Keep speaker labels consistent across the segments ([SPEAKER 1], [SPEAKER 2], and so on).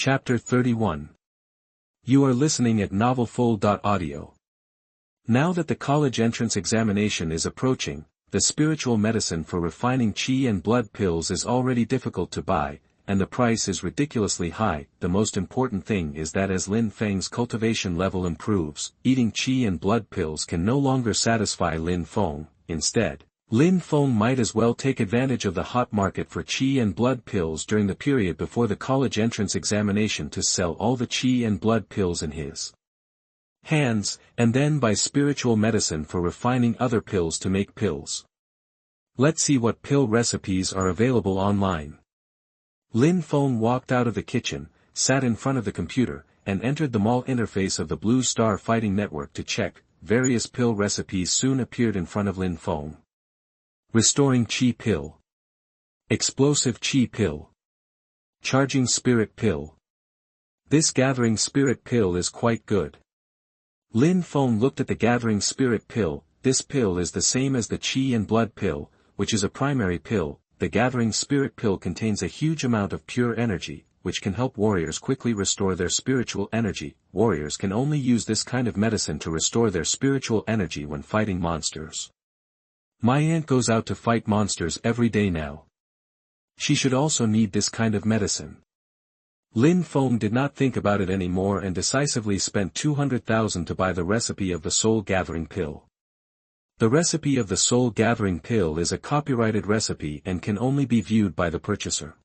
[SPEAKER 1] Chapter 31. You are listening at novelfull.audio. Now that the college entrance examination is approaching, the spiritual medicine for refining qi and blood pills is already difficult to buy, and the price is ridiculously high. The most important thing is that as Lin Feng's cultivation level improves, eating qi and blood pills can no longer satisfy Lin Feng. Instead, Lin Feng might as well take advantage of the hot market for qi and blood pills during the period before the college entrance examination to sell all the qi and blood pills in his hands, and then buy spiritual medicine for refining other pills to make pills. Let's see what pill recipes are available online. Lin Feng walked out of the kitchen, sat in front of the computer, and entered the mall interface of the Blue Star Fighting Network to check. Various pill recipes soon appeared in front of Lin Feng. Restoring Qi Pill. Explosive Qi Pill. Charging Spirit Pill. This Gathering Spirit Pill is quite good. Lin Feng looked at the Gathering Spirit Pill. This pill is the same as the Qi and Blood Pill, which is a primary pill. The Gathering Spirit Pill contains a huge amount of pure energy, which can help warriors quickly restore their spiritual energy. Warriors can only use this kind of medicine to restore their spiritual energy when fighting monsters. My aunt goes out to fight monsters every day now. She should also need this kind of medicine. Lin Feng did not think about it anymore and decisively spent 200,000 to buy the recipe of the Soul Gathering Pill. The recipe of the Soul Gathering Pill is a copyrighted recipe and can only be viewed by the purchaser.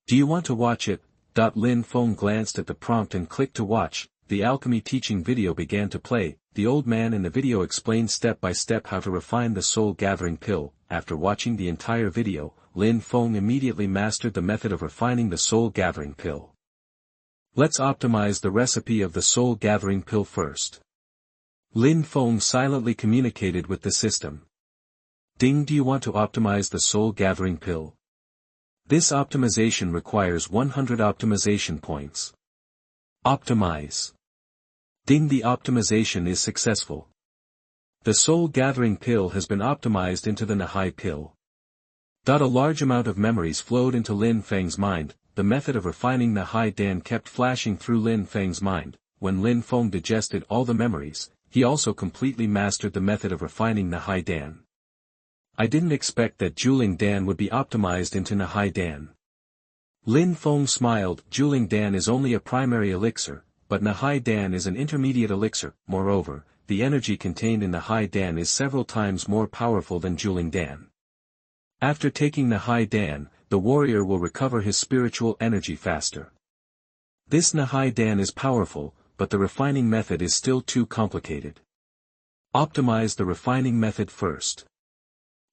[SPEAKER 1] Do you want to watch it? Lin Feng glanced at the prompt and clicked to watch. The alchemy teaching video began to play. The old man in the video explained step by step how to refine the Soul Gathering Pill. After watching the entire video, Lin Feng immediately mastered the method of refining the Soul Gathering Pill. Let's optimize the recipe of the Soul Gathering Pill first. Lin Feng silently communicated with the system. Ding, do you want to optimize the Soul Gathering Pill? This optimization requires 100 optimization points. Optimize. Ding, the optimization is successful. The Soul Gathering Pill has been optimized into the Nahai Pill. A large amount of memories flowed into Lin Feng's mind. The method of refining Nahai Dan kept flashing through Lin Feng's mind. When Lin Feng digested all the memories, he also completely mastered the method of refining Nahai Dan. I didn't expect that Qilin Dan would be optimized into Nahai Dan. Lin Feng smiled. Qilin Dan is only a primary elixir, but Nahai Dan is an intermediate elixir. Moreover, the energy contained in Nahai Dan is several times more powerful than Qilin Dan. After taking Nahai Dan, the warrior will recover his spiritual energy faster. This Nahai Dan is powerful, but the refining method is still too complicated. Optimize the refining method first.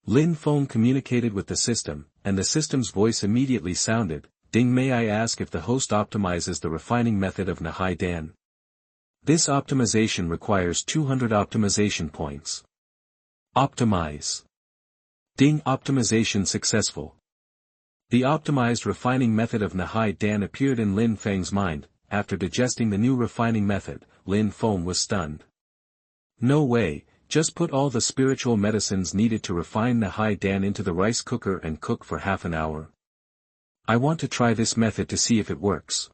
[SPEAKER 1] Lin Feng communicated with the system, and the system's voice immediately sounded. Ding, may I ask if the host optimizes the refining method of Nahai Dan? This optimization requires 200 optimization points. Optimize. Ding, optimization successful. The optimized refining method of Nahai Dan appeared in Lin Feng's mind. After digesting the new refining method, Lin Feng was stunned. No way, just put all the spiritual medicines needed to refine Nahai Dan into the rice cooker and cook for half an hour. I want to try this method to see if it works.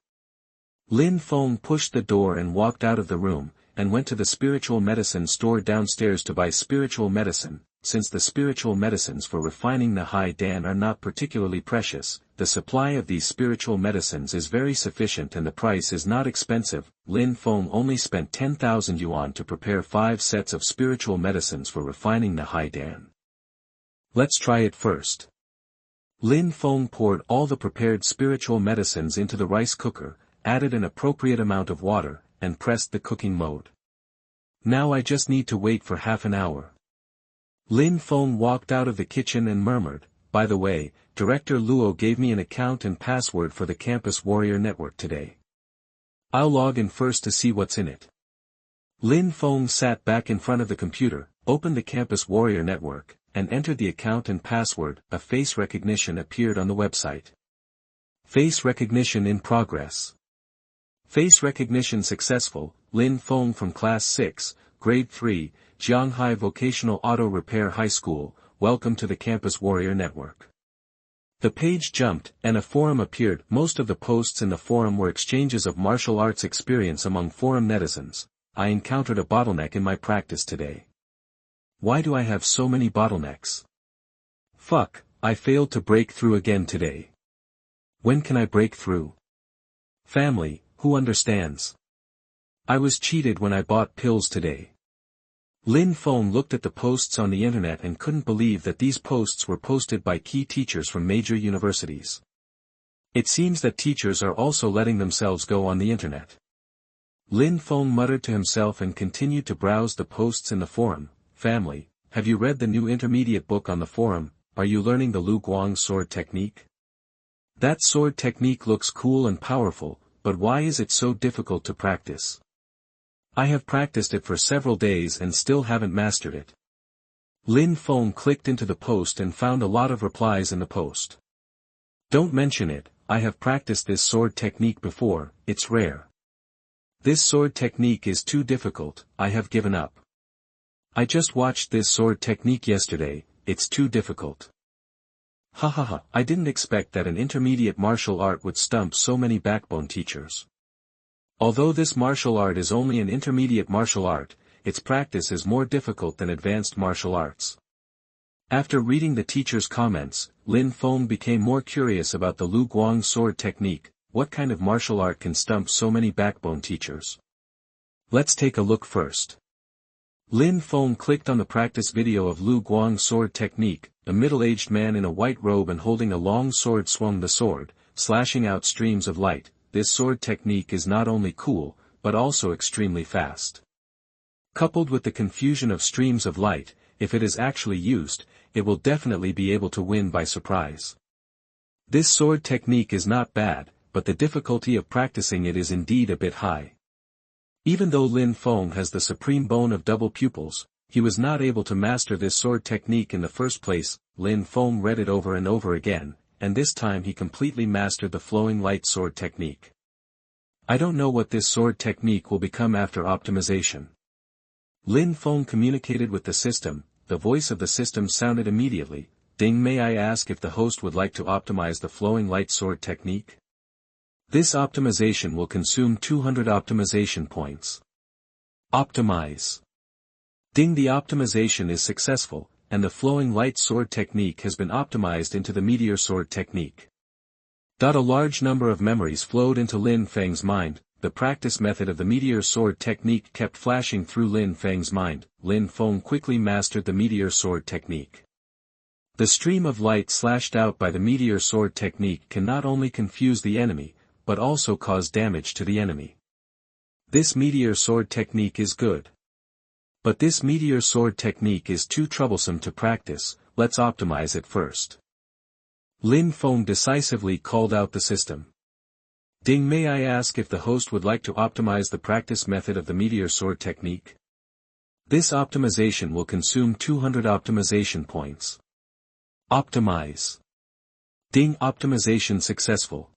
[SPEAKER 1] Lin Feng pushed the door and walked out of the room, and went to the spiritual medicine store downstairs to buy spiritual medicine. Since the spiritual medicines for refining Nahai Dan are not particularly precious, the supply of these spiritual medicines is very sufficient and the price is not expensive. Lin Feng only spent 10,000 yuan to prepare 5 sets of spiritual medicines for refining Nahai Dan. Let's try it first. Lin Feng poured all the prepared spiritual medicines into the rice cooker, added an appropriate amount of water, and pressed the cooking mode. Now I just need to wait for half an hour. Lin Feng walked out of the kitchen and murmured, by the way, Director Luo gave me an account and password for the Campus Warrior Network today. I'll log in first to see what's in it. Lin Feng sat back in front of the computer, opened the Campus Warrior Network, and entered the account and password. A face recognition appeared on the website. Face recognition in progress. Face recognition successful. Lin Feng from Class 6, Grade 3, Jianghai Vocational Auto Repair High School. Welcome to the Campus Warrior Network. The page jumped, and a forum appeared. Most of the posts in the forum were exchanges of martial arts experience among forum netizens. I encountered a bottleneck in my practice today. Why do I have so many bottlenecks? Fuck, I failed to break through again today. When can I break through? Family, who understands? I was cheated when I bought pills today. Lin Feng looked at the posts on the internet and couldn't believe that these posts were posted by key teachers from major universities. It seems that teachers are also letting themselves go on the internet. Lin Feng muttered to himself and continued to browse the posts in the forum. Family, have you read the new intermediate book on the forum? Are you learning the Lu Guang sword technique? That sword technique looks cool and powerful, but why is it so difficult to practice? I have practiced it for several days and still haven't mastered it. Lin Feng clicked into the post and found a lot of replies in the post. Don't mention it, I have practiced this sword technique before, it's rare. This sword technique is too difficult, I have given up. I just watched this sword technique yesterday, it's too difficult. Hahaha, I didn't expect that an intermediate martial art would stump so many backbone teachers. Although this martial art is only an intermediate martial art, its practice is more difficult than advanced martial arts. After reading the teacher's comments, Lin Feng became more curious about the Lu Guang sword technique. What kind of martial art can stump so many backbone teachers? Let's take a look first. Lin Feng clicked on the practice video of Lu Guang sword technique. A middle-aged man in a white robe and holding a long sword swung the sword, slashing out streams of light. This sword technique is not only cool, but also extremely fast. Coupled with the confusion of streams of light, if it is actually used, it will definitely be able to win by surprise. This sword technique is not bad, but the difficulty of practicing it is indeed a bit high. Even though Lin Feng has the supreme bone of double pupils, he was not able to master this sword technique in the first place. Lin Feng read it over and over again, and this time he completely mastered the flowing light sword technique. I don't know what this sword technique will become after optimization. Lin Feng communicated with the system. The voice of the system sounded immediately. Ding, may I ask if the host would like to optimize the flowing light sword technique? This optimization will consume 200 optimization points. Optimize. Ding, the optimization is successful, and the flowing light sword technique has been optimized into the meteor sword technique. A large number of memories flowed into Lin Feng's mind. The practice method of the meteor sword technique kept flashing through Lin Feng's mind. Lin Feng quickly mastered the meteor sword technique. The stream of light slashed out by the meteor sword technique can not only confuse the enemy, but also cause damage to the enemy. This meteor sword technique is good. But this meteor sword technique is too troublesome to practice. Let's optimize it first. Lin Feng decisively called out the system. Ding, may I ask if the host would like to optimize the practice method of the meteor sword technique? This optimization will consume 200 optimization points. Optimize. Ding, optimization successful.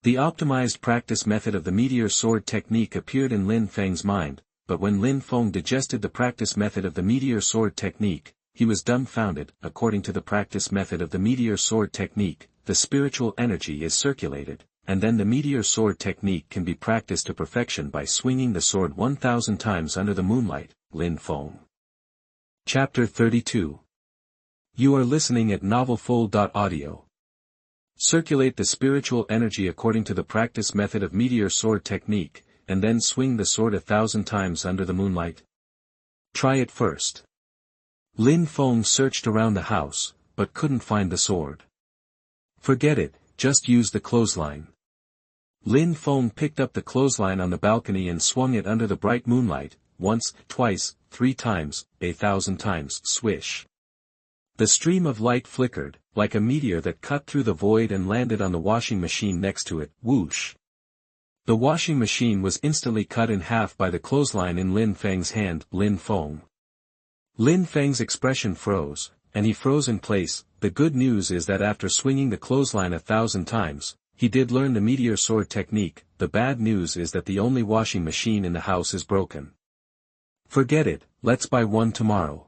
[SPEAKER 1] The optimized practice method of the meteor sword technique appeared in Lin Feng's mind, but when Lin Feng digested the practice method of the meteor sword technique, he was dumbfounded. According to the practice method of the meteor sword technique, the spiritual energy is circulated, and then the meteor sword technique can be practiced to perfection by swinging the sword 1,000 times under the moonlight. Lin Feng. Chapter 32. You are listening at novelfull.audio. Circulate the spiritual energy according to the practice method of meteor sword technique, and then swing the sword 1,000 times under the moonlight. Try it first. Lin Feng searched around the house, but couldn't find the sword. Forget it, just use the clothesline. Lin Feng picked up the clothesline on the balcony and swung it under the bright moonlight, once, twice, 3 times, 1,000 times, swish. The stream of light flickered, like a meteor that cut through the void and landed on the washing machine next to it, whoosh. The washing machine was instantly cut in half by the clothesline in Lin Feng's hand. Lin Feng. Lin Feng's expression froze, and he froze in place. The good news is that after swinging the clothesline 1,000 times, he did learn the meteor sword technique. The bad news is that the only washing machine in the house is broken. Forget it, let's buy one tomorrow.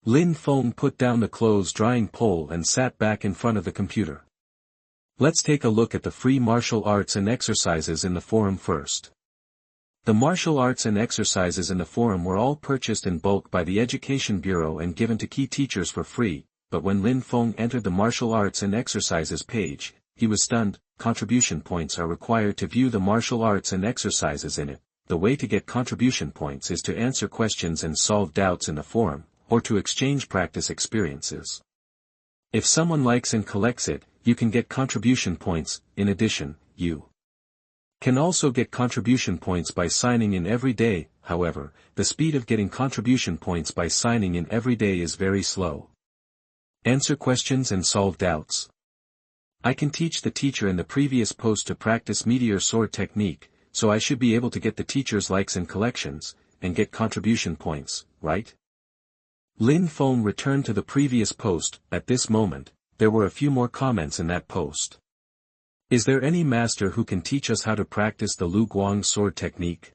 [SPEAKER 1] Lin Feng put down the clothes drying pole and sat back in front of the computer. Let's take a look at the free martial arts and exercises in the forum first. The martial arts and exercises in the forum were all purchased in bulk by the Education Bureau and given to key teachers for free, but when Lin Feng entered the martial arts and exercises page, he was stunned. Contribution points are required to view the martial arts and exercises in it. The way to get contribution points is to answer questions and solve doubts in the forum, or to exchange practice experiences. If someone likes and collects it, you can get contribution points. In addition, you can also get contribution points by signing in every day. However, the speed of getting contribution points by signing in every day is very slow. Answer questions and solve doubts. I can teach the teacher in the previous post to practice meteor sword technique, so I should be able to get the teacher's likes and collections, and get contribution points, right? Lin Feng returned to the previous post. At this moment, there were a few more comments in that post. Is there any master who can teach us how to practice the Lu Guang sword technique?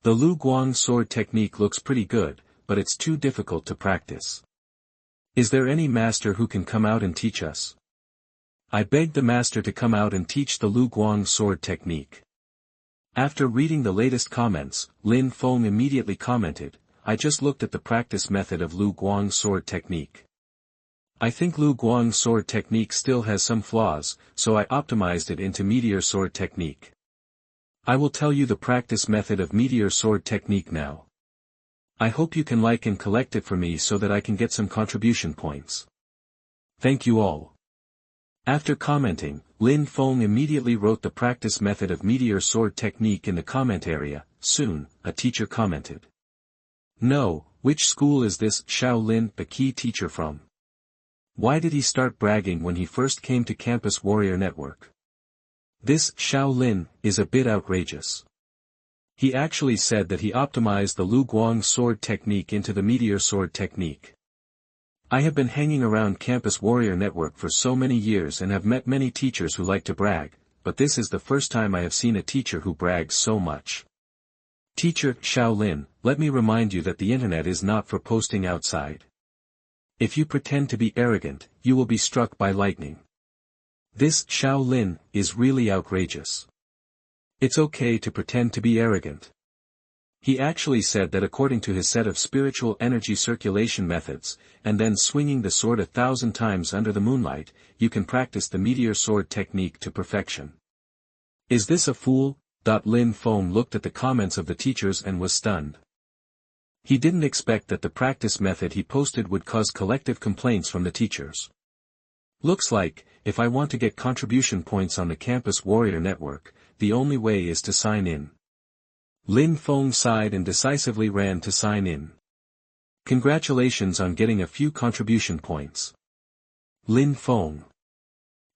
[SPEAKER 1] The Lu Guang sword technique looks pretty good, but it's too difficult to practice. Is there any master who can come out and teach us? I begged the master to come out and teach the Lu Guang sword technique. After reading the latest comments, Lin Feng immediately commented, I just looked at the practice method of Lu Guang sword technique. I think Lu Guang sword technique still has some flaws, so I optimized it into meteor sword technique. I will tell you the practice method of meteor sword technique now. I hope you can like and collect it for me so that I can get some contribution points. Thank you all. After commenting, Lin Feng immediately wrote the practice method of meteor sword technique in the comment area. Soon, a teacher commented. No, which school is this Shaolin, the key teacher from? Why did he start bragging when he first came to Campus Warrior Network? This Shaolin is a bit outrageous. He actually said that he optimized the Lu Guang sword technique into the meteor sword technique. I have been hanging around Campus Warrior Network for so many years and have met many teachers who like to brag, but this is the first time I have seen a teacher who brags so much. Teacher Shaolin, let me remind you that the internet is not for posting outside. If you pretend to be arrogant, you will be struck by lightning. This Shaolin is really outrageous. It's okay to pretend to be arrogant. He actually said that according to his set of spiritual energy circulation methods, and then swinging the sword 1,000 times under the moonlight, you can practice the meteor sword technique to perfection. Is this a fool? Lin Feng looked at the comments of the teachers and was stunned. He didn't expect that the practice method he posted would cause collective complaints from the teachers. Looks like, if I want to get contribution points on the Campus Warrior Network, the only way is to sign in. Lin Feng sighed and decisively ran to sign in. Congratulations on getting a few contribution points. Lin Feng.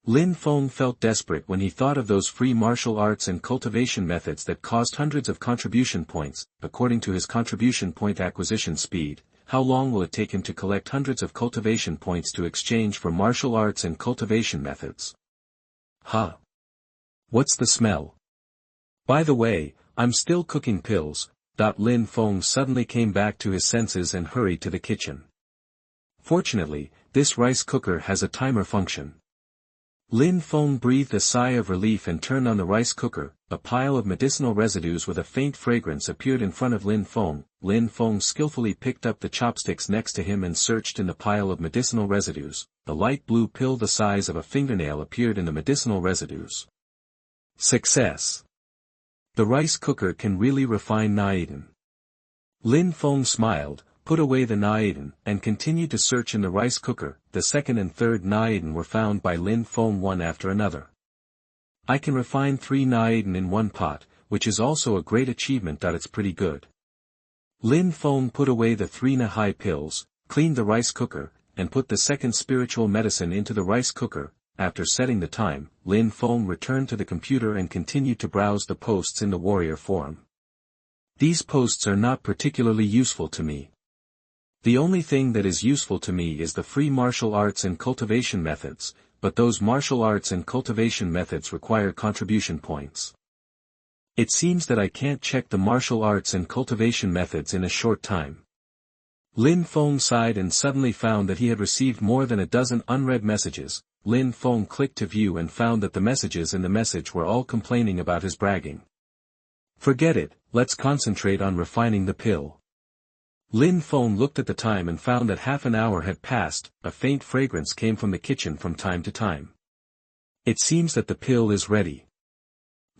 [SPEAKER 1] Lin Feng felt desperate when he thought of those free martial arts and cultivation methods that cost hundreds of contribution points. According to his contribution point acquisition speed, how long will it take him to collect hundreds of cultivation points to exchange for martial arts and cultivation methods? Huh. What's the smell? By the way, I'm still cooking pills. Lin Feng suddenly came back to his senses and hurried to the kitchen. Fortunately, this rice cooker has a timer function. Lin Feng breathed a sigh of relief and turned on the rice cooker. A pile of medicinal residues with a faint fragrance appeared in front of Lin Feng. Lin Feng skillfully picked up the chopsticks next to him and searched in the pile of medicinal residues. A light blue pill the size of a fingernail appeared in the medicinal residues. Success! The rice cooker can really refine Naiden. Lin Feng smiled, put away the Naiden, and continued to search in the rice cooker. The second and third Naiden were found by Lin Feng one after another. I can refine 3 Naiden in one pot, which is also a great achievement. It's pretty good. Lin Feng put away the 3 Nahai pills, cleaned the rice cooker, and put the second spiritual medicine into the rice cooker. After setting the time, Lin Feng returned to the computer and continued to browse the posts in the Warrior Forum. These posts are not particularly useful to me. The only thing that is useful to me is the free martial arts and cultivation methods, but those martial arts and cultivation methods require contribution points. It seems that I can't check the martial arts and cultivation methods in a short time. Lin Feng sighed and suddenly found that he had received more than a dozen unread messages. Lin Feng clicked to view and found that the messages in the message were all complaining about his bragging. Forget it, let's concentrate on refining the pill. Lin Feng looked at the time and found that half an hour had passed. A faint fragrance came from the kitchen from time to time. It seems that the pill is ready.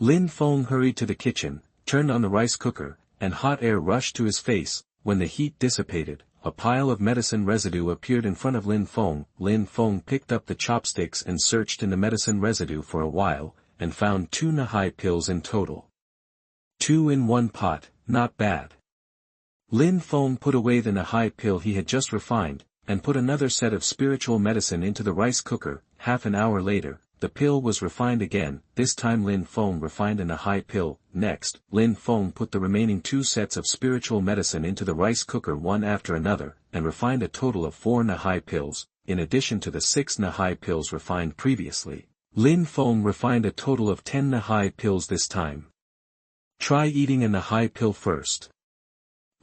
[SPEAKER 1] Lin Feng hurried to the kitchen, turned on the rice cooker, and hot air rushed to his face. When the heat dissipated, a pile of medicine residue appeared in front of Lin Feng. Lin Feng picked up the chopsticks and searched in the medicine residue for a while, and found 2 Nahai pills in total. 2 in one pot, not bad. Lin Feng put away the Nahai pill he had just refined, and put another set of spiritual medicine into the rice cooker. Half an hour later, the pill was refined again. This time Lin Feng refined a Nahai pill. Next, Lin Feng put the remaining 2 sets of spiritual medicine into the rice cooker one after another, and refined a total of 4 Nahai pills, in addition to the 6 Nahai pills refined previously. Lin Feng refined a total of 10 Nahai pills this time. Try eating a Nahai pill first.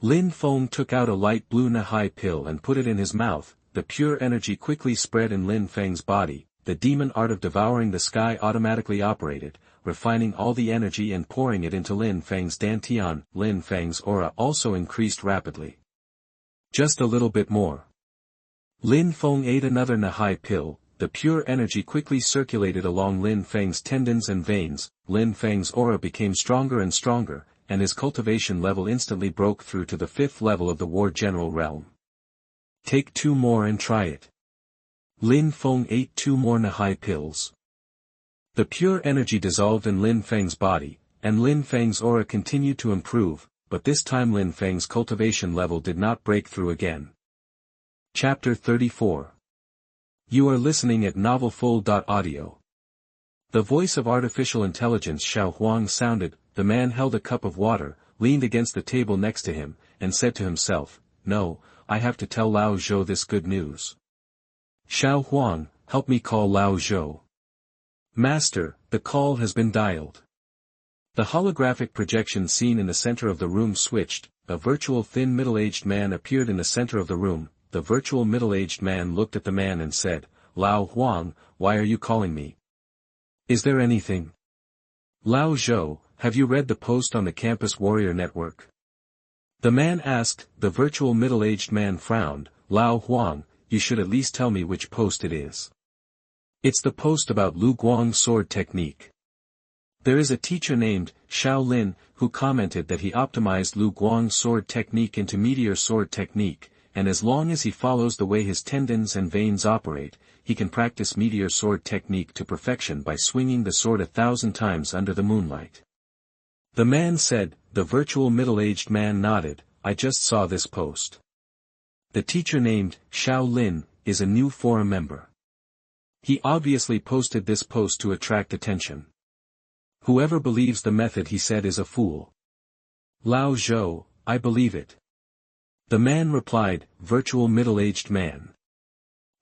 [SPEAKER 1] Lin Feng took out a light blue Nahai pill and put it in his mouth. The pure energy quickly spread in Lin Feng's body. The demon art of devouring the sky automatically operated, refining all the energy and pouring it into Lin Feng's dantian. Lin Feng's aura also increased rapidly. Just a little bit more. Lin Feng ate another Nahai pill. The pure energy quickly circulated along Lin Feng's tendons and veins. Lin Feng's aura became stronger and stronger, and his cultivation level instantly broke through to the 5th level of the War General realm. Take 2 more and try it. Lin Feng ate 2 more Nahai pills. The pure energy dissolved in Lin Feng's body, and Lin Feng's aura continued to improve, but this time Lin Feng's cultivation level did not break through again. Chapter 34. You are listening at novelfull.audio. The voice of artificial intelligence Xiao Huang sounded. The man held a cup of water, leaned against the table next to him, and said to himself, "No, I have to tell Lao Zhou this good news. Xiao Huang, help me call Lao Zhou." Master, the call has been dialed. The holographic projection seen in the center of the room switched. A virtual thin middle-aged man appeared in the center of the room. The virtual middle-aged man looked at the man and said, "Lao Huang, why are you calling me? Is there anything?" "Lao Zhou, have you read the post on the Campus Warrior Network?" the man asked. The virtual middle-aged man frowned. "Lao Huang, you should at least tell me which post it is." "It's the post about Lu Guang's sword technique. There is a teacher named Xiao Lin, who commented that he optimized Lu Guang's sword technique into meteor sword technique, and as long as he follows the way his tendons and veins operate, he can practice meteor sword technique to perfection by swinging the sword 1,000 times under the moonlight." The man said. The virtual middle-aged man nodded. "I just saw this post. The teacher named Xiao Lin is a new forum member. He obviously posted this post to attract attention. Whoever believes the method he said is a fool." "Lao Zhou, I believe it." The man replied. Virtual middle-aged man.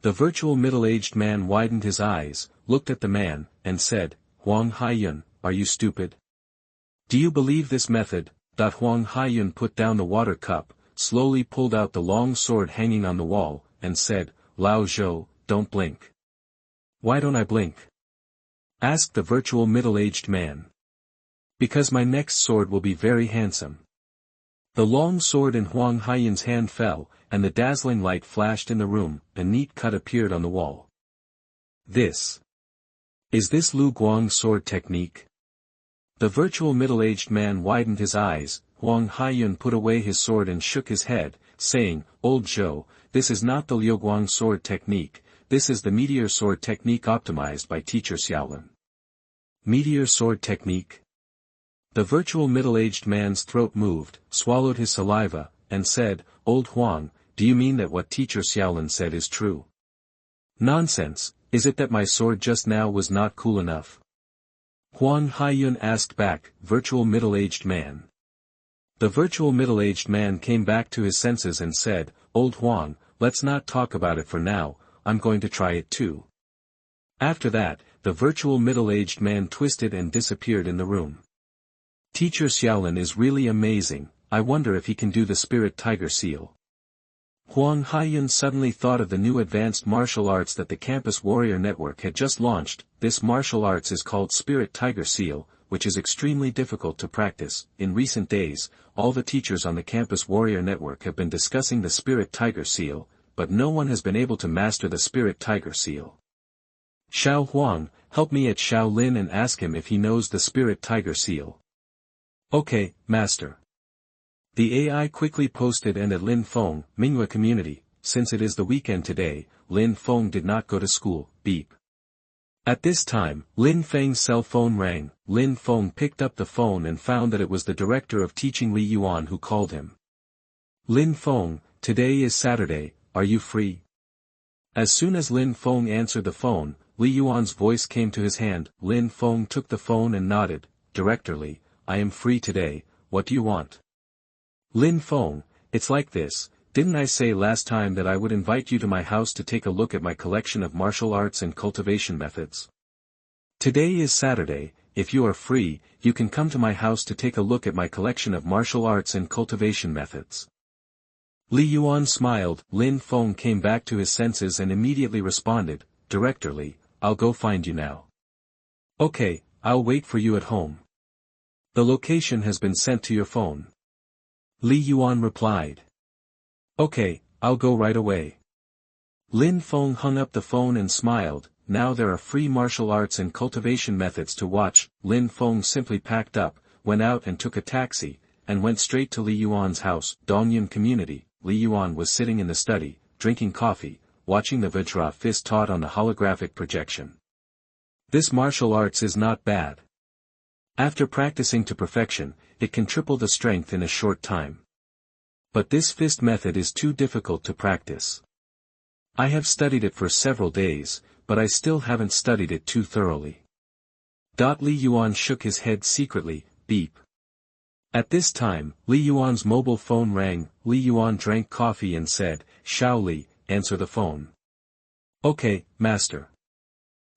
[SPEAKER 1] The virtual middle-aged man widened his eyes, looked at the man, and said, "Huang Haiyun, are you stupid? Do you believe this method?" Huang Haiyun put down the water cup, slowly pulled out the long sword hanging on the wall, and said, "Lao Zhou, don't blink." "Why don't I blink?" asked the virtual middle-aged man. "Because my next sword will be very handsome." The long sword in Huang Haiyun's hand fell, and the dazzling light flashed in the room. A neat cut appeared on the wall. Is this Lu Guang's sword technique?" The virtual middle-aged man widened his eyes. Huang Haiyun put away his sword and shook his head, saying, "Old Zhou, this is not the Liu Guang sword technique, this is the meteor sword technique optimized by teacher Xiaolin." "Meteor sword technique?" The virtual middle-aged man's throat moved, swallowed his saliva, and said, "Old Huang, do you mean that what teacher Xiaolin said is true?" "Nonsense, is it that my sword just now was not cool enough?" Huang Haiyun asked back. Virtual middle-aged man. The virtual middle-aged man came back to his senses and said, "Old Huang, let's not talk about it for now, I'm going to try it too." After that, the virtual middle-aged man twisted and disappeared in the room. Teacher Xiaolin is really amazing, I wonder if he can do the spirit tiger seal. Huang Haiyun suddenly thought of the new advanced martial arts that the Campus Warrior Network had just launched. This martial arts is called Spirit Tiger Seal, which is extremely difficult to practice. In recent days, all the teachers on the Campus Warrior Network have been discussing the Spirit Tiger Seal, but no one has been able to master the Spirit Tiger Seal. Xiao Huang, help me at Xiao Lin and ask him if he knows the Spirit Tiger Seal. Okay, Master. The AI quickly posted and at Lin Feng, Minghua community, since it is the weekend today, Lin Feng did not go to school, beep. At this time, Lin Feng's cell phone rang. Lin Feng picked up the phone and found that it was the director of teaching Li Yuan who called him. Lin Feng, today is Saturday, are you free? As soon as Lin Feng answered the phone, Li Yuan's voice came to his hand. Lin Feng took the phone and nodded. Director Li, I am free today, what do you want? Lin Feng, it's like this, didn't I say last time that I would invite you to my house to take a look at my collection of martial arts and cultivation methods? Today is Saturday, if you are free, you can come to my house to take a look at my collection of martial arts and cultivation methods. Li Yuan smiled. Lin Feng came back to his senses and immediately responded, Director Li, I'll go find you now. Okay, I'll wait for you at home. The location has been sent to your phone. Li Yuan replied. Okay, I'll go right away. Lin Feng hung up the phone and smiled. Now there are free martial arts and cultivation methods to watch. Lin Feng simply packed up, went out and took a taxi, and went straight to Li Yuan's house. Dongyun community. Li Yuan was sitting in the study, drinking coffee, watching the Vajra fist taught on the holographic projection. This martial arts is not bad. After practicing to perfection, it can triple the strength in a short time. But this fist method is too difficult to practice. I have studied it for several days, but I still haven't studied it too thoroughly. Li Yuan shook his head secretly, beep. At this time, Li Yuan's mobile phone rang. Li Yuan drank coffee and said, Xiao Li, answer the phone. Okay, Master.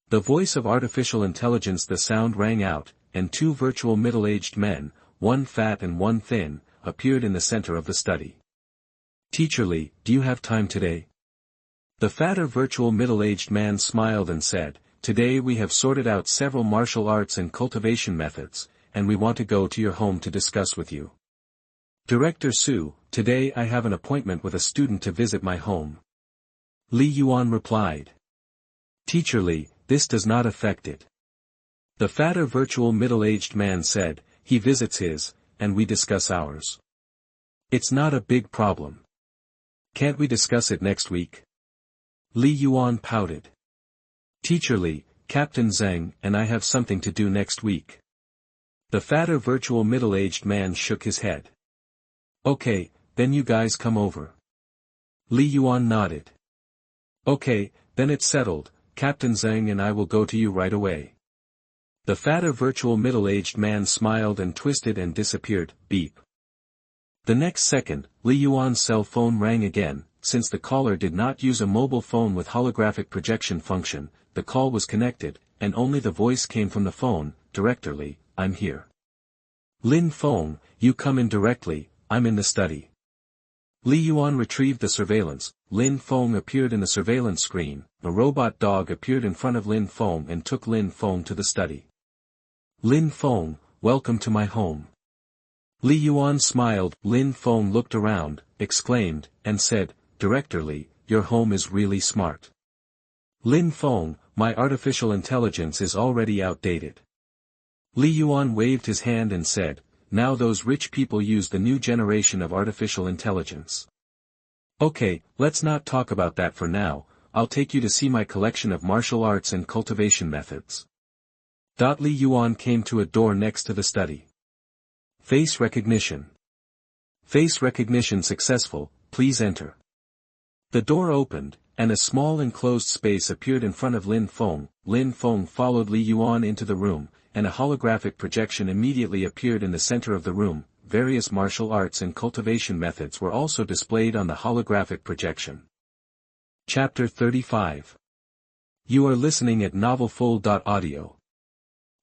[SPEAKER 1] The voice of artificial intelligence. The sound rang out, and two virtual middle-aged men, one fat and one thin, appeared in the center of the study. Teacher Li, do you have time today? The fatter virtual middle-aged man smiled and said, Today we have sorted out several martial arts and cultivation methods, and we want to go to your home to discuss with you. Director Su, today I have an appointment with a student to visit my home. Li Yuan replied. Teacher Li, this does not affect it. The fatter virtual middle-aged man said, he visits his, and we discuss ours. It's not a big problem. Can't we discuss it next week? Li Yuan pouted. Teacher Li, Captain Zheng and I have something to do next week. The fatter virtual middle-aged man shook his head. Okay, then you guys come over. Li Yuan nodded. Okay, then it's settled, Captain Zheng and I will go to you right away. The fatter virtual middle-aged man smiled and twisted and disappeared, beep. The next second, Li Yuan's cell phone rang again. Since the caller did not use a mobile phone with holographic projection function, the call was connected, and only the voice came from the phone. Director Li, I'm here. Lin Feng, you come in directly, I'm in the study. Li Yuan retrieved the surveillance. Lin Feng appeared in the surveillance screen. A robot dog appeared in front of Lin Feng and took Lin Feng to the study. Lin Feng, welcome to my home. Li Yuan smiled. Lin Feng looked around, exclaimed, and said, Director Li, your home is really smart. Lin Feng, my artificial intelligence is already outdated. Li Yuan waved his hand and said, now those rich people use the new generation of artificial intelligence. Okay, let's not talk about that for now, I'll take you to see my collection of martial arts and cultivation methods. Li Yuan came to a door next to the study. Face recognition. Face recognition successful, please enter. The door opened, and a small enclosed space appeared in front of Lin Feng. Lin Feng followed Li Yuan into the room, and a holographic projection immediately appeared in the center of the room. Various martial arts and cultivation methods were also displayed on the holographic projection. Chapter 35. You are listening at novelfull.audio.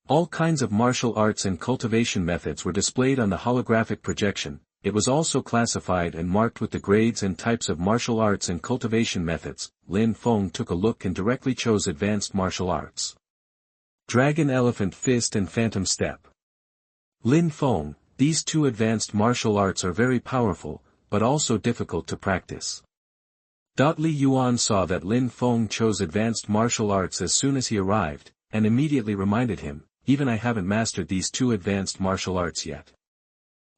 [SPEAKER 1] All kinds of martial arts and cultivation methods were displayed on the holographic projection. it was also classified and marked with the grades and types of martial arts and cultivation methods. Lin Feng took a look and directly chose advanced martial arts. Dragon Elephant Fist and Phantom Step. Lin Feng, these two advanced martial arts are very powerful, but also difficult to practice. Li Yuan saw that Lin Feng chose advanced martial arts as soon as he arrived, and immediately reminded him, even I haven't mastered these two advanced martial arts yet.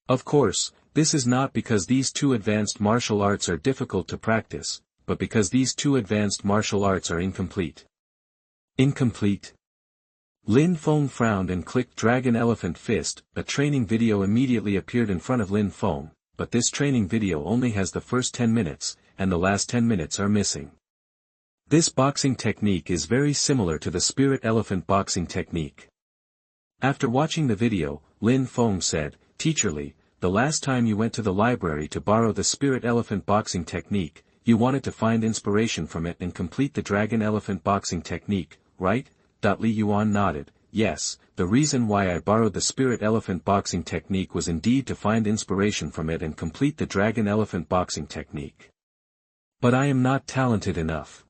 [SPEAKER 1] Of course, this is not because these two advanced martial arts are difficult to practice, but because these two advanced martial arts are incomplete. Incomplete? Lin Feng frowned and clicked Dragon Elephant Fist. A training video immediately appeared in front of Lin Feng, but this training video only has the first 10 minutes, and the last 10 minutes are missing. This boxing technique is very similar to the Spirit Elephant boxing technique. After watching the video, Lin Feng said, "Teacher Li, the last time you went to the library to borrow the Spirit Elephant boxing technique, you wanted to find inspiration from it and complete the Dragon Elephant boxing technique, right?" Li Yuan nodded. "Yes, the reason why I borrowed the Spirit Elephant boxing technique was indeed to find inspiration from it and complete the Dragon Elephant boxing technique. But I am not talented enough.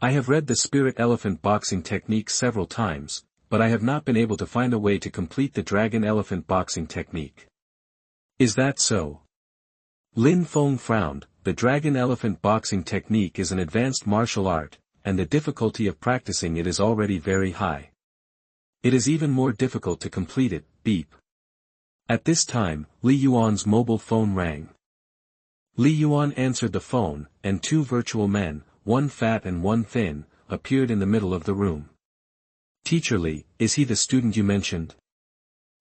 [SPEAKER 1] I have read the Spirit Elephant boxing technique several times, but I have not been able to find a way to complete the Dragon Elephant boxing technique." "Is that so?" Lin Feng frowned. The Dragon Elephant boxing technique is an advanced martial art, and the difficulty of practicing it is already very high. It is even more difficult to complete it. Beep. At this time, Li Yuan's mobile phone rang. Li Yuan answered the phone, and two virtual men, one fat and one thin, appeared in the middle of the room. "Teacher Li, is he the student you mentioned?"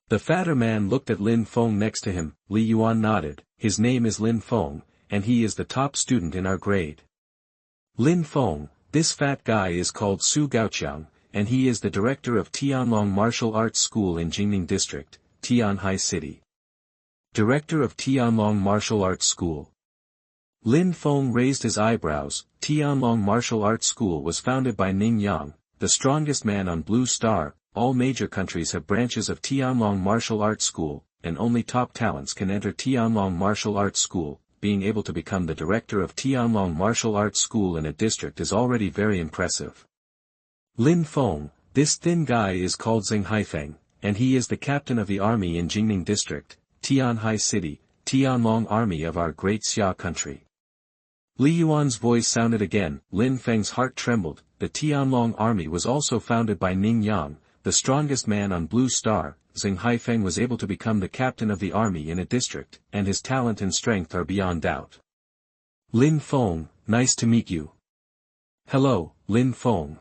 [SPEAKER 1] The fatter man looked at Lin Feng next to him. Li Yuan nodded. "His name is Lin Feng, and he is the top student in our grade." "Lin Feng, this fat guy is called Su Gaoqiang, and he is the director of Tianlong Martial Arts School in Jingning District, Tianhai City." Director of Tianlong Martial Arts School. Lin Feng raised his eyebrows. Tianlong Martial Arts School was founded by Ning Yang, the strongest man on Blue Star. All major countries have branches of Tianlong Martial Arts School, and only top talents can enter Tianlong Martial Arts School. Being able to become the director of Tianlong Martial Arts School in a district is already very impressive. Lin Feng, this thin guy is called Zheng Haifeng, and he is the captain of the army in Jingning District, Tianhai City, Tianlong Army of our great Xia country. Li Yuan's voice sounded again. Lin Feng's heart trembled. The Tianlong army was also founded by Ning Yang, the strongest man on Blue Star. Zheng Haifeng was able to become the captain of the army in a district, and his talent and strength are beyond doubt. "Lin Feng, nice to meet you." "Hello, Lin Feng."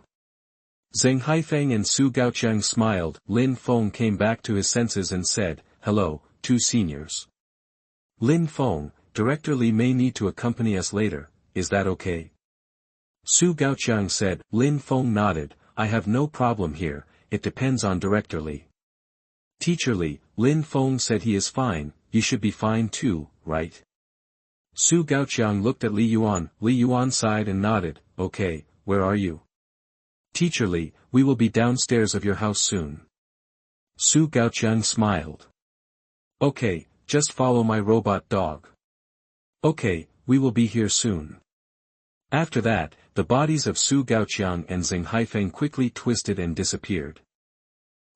[SPEAKER 1] Zheng Haifeng and Su Gaoqiang smiled. Lin Feng came back to his senses and said, "Hello, two seniors." "Lin Feng, Director Li may need to accompany us later, is that okay?" Su Gaoqiang said. Lin Feng nodded. "I have no problem here, it depends on Director Li." "Teacher Li," Lin Feng said, "he is fine, you should be fine too, right?" Su Gaoqiang looked at Li Yuan. Li Yuan sighed and nodded. "Okay, where are you?" "Teacher Li, we will be downstairs of your house soon." Su Gaoqiang smiled. "Okay, just follow my robot dog." "Okay, we will be here soon." After that, the bodies of Su Gaoqiang and Zheng Haifeng quickly twisted and disappeared.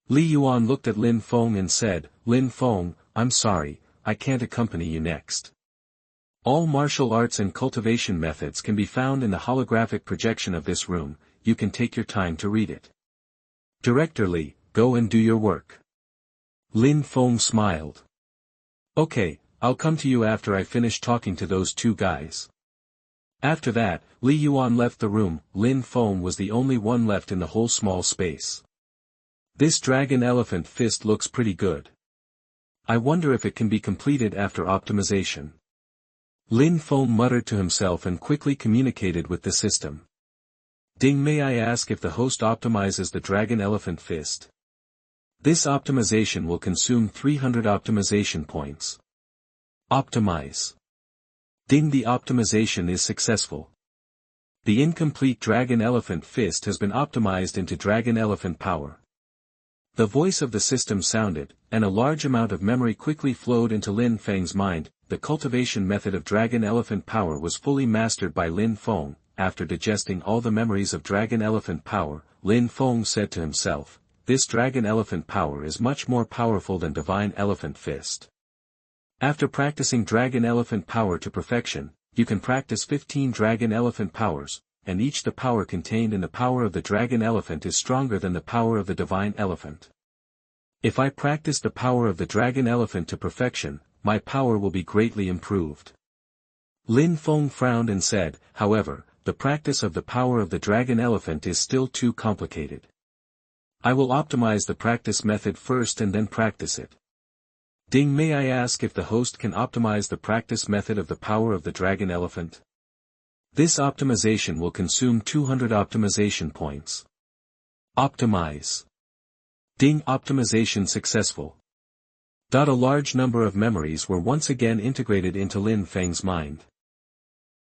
[SPEAKER 1] Li Yuan looked at Lin Feng and said, "Lin Feng, I'm sorry, I can't accompany you next. All martial arts and cultivation methods can be found in the holographic projection of this room, you can take your time to read it. Director Li, go and do your work." Lin Feng smiled. "Okay, I'll come to you after I finish talking to those two guys." After that, Li Yuan left the room. Lin Feng was the only one left in the whole small space. "This Dragon Elephant Fist looks pretty good. I wonder if it can be completed after optimization." Lin Feng muttered to himself and quickly communicated with the system. "Ding, may I ask if the host optimizes the Dragon Elephant Fist? This optimization will consume 300 optimization points." "Optimize." Ding, the optimization is successful. The incomplete Dragon Elephant Fist has been optimized into Dragon Elephant Power. The voice of the system sounded, and a large amount of memory quickly flowed into Lin Feng's mind. The cultivation method of dragon elephant power was fully mastered by Lin Feng. After digesting all the memories of dragon elephant power, Lin Feng said to himself, "This dragon elephant power is much more powerful than divine elephant fist." After practicing dragon elephant power to perfection, you can practice 15 dragon elephant powers, and each the power contained in the power of the dragon elephant is stronger than the power of the divine elephant. If I practice the power of the dragon elephant to perfection, my power will be greatly improved. Lin Feng frowned and said, "However, the practice of the power of the dragon elephant is still too complicated. I will optimize the practice method first and then practice it." Ding, may I ask if the host can optimize the practice method of the power of the dragon elephant? This optimization will consume 200 optimization points. Optimize. Ding, optimization successful. A large number of memories were once again integrated into Lin Feng's mind.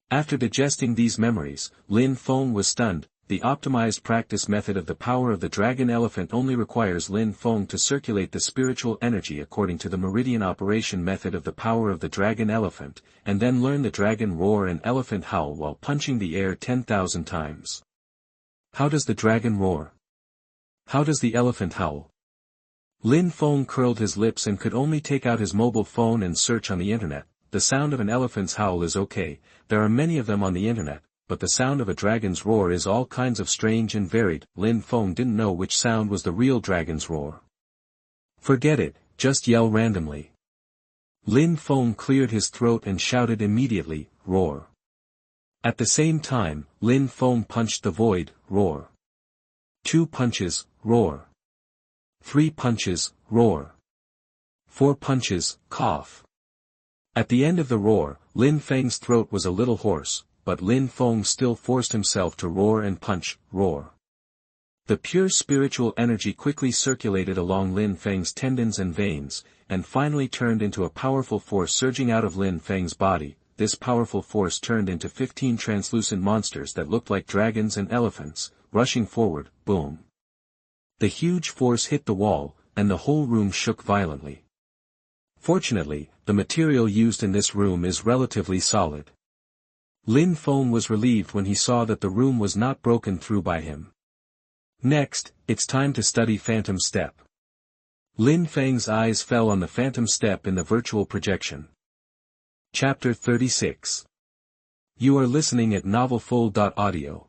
[SPEAKER 1] After digesting these memories, Lin Feng was stunned. The optimized practice method of the power of the dragon elephant only requires Lin Feng to circulate the spiritual energy according to the meridian operation method of the power of the dragon elephant, and then learn the dragon roar and elephant howl while punching the air 10,000 times. How does the dragon roar? How does the elephant howl? Lin Feng curled his lips and could only take out his mobile phone and search on the internet. The sound of an elephant's howl is okay, there are many of them on the internet, but the sound of a dragon's roar is all kinds of strange and varied. Lin Feng didn't know which sound was the real dragon's roar. Forget it, just yell randomly. Lin Feng cleared his throat and shouted immediately, "Roar." At the same time, Lin Feng punched the void, roar. 2 punches, roar. 3 punches, roar. 4 punches, cough. At the end of the roar, Lin Feng's throat was a little hoarse, but Lin Feng still forced himself to roar and punch, roar. The pure spiritual energy quickly circulated along Lin Feng's tendons and veins, and finally turned into a powerful force surging out of Lin Feng's body. This powerful force turned into 15 translucent monsters that looked like dragons and elephants, rushing forward, boom. The huge force hit the wall, and the whole room shook violently. Fortunately, the material used in this room is relatively solid. Lin Feng was relieved when he saw that the room was not broken through by him. Next, it's time to study Phantom Step. Lin Feng's eyes fell on the Phantom Step in the virtual projection. Chapter 36. You are listening at novelfull.audio.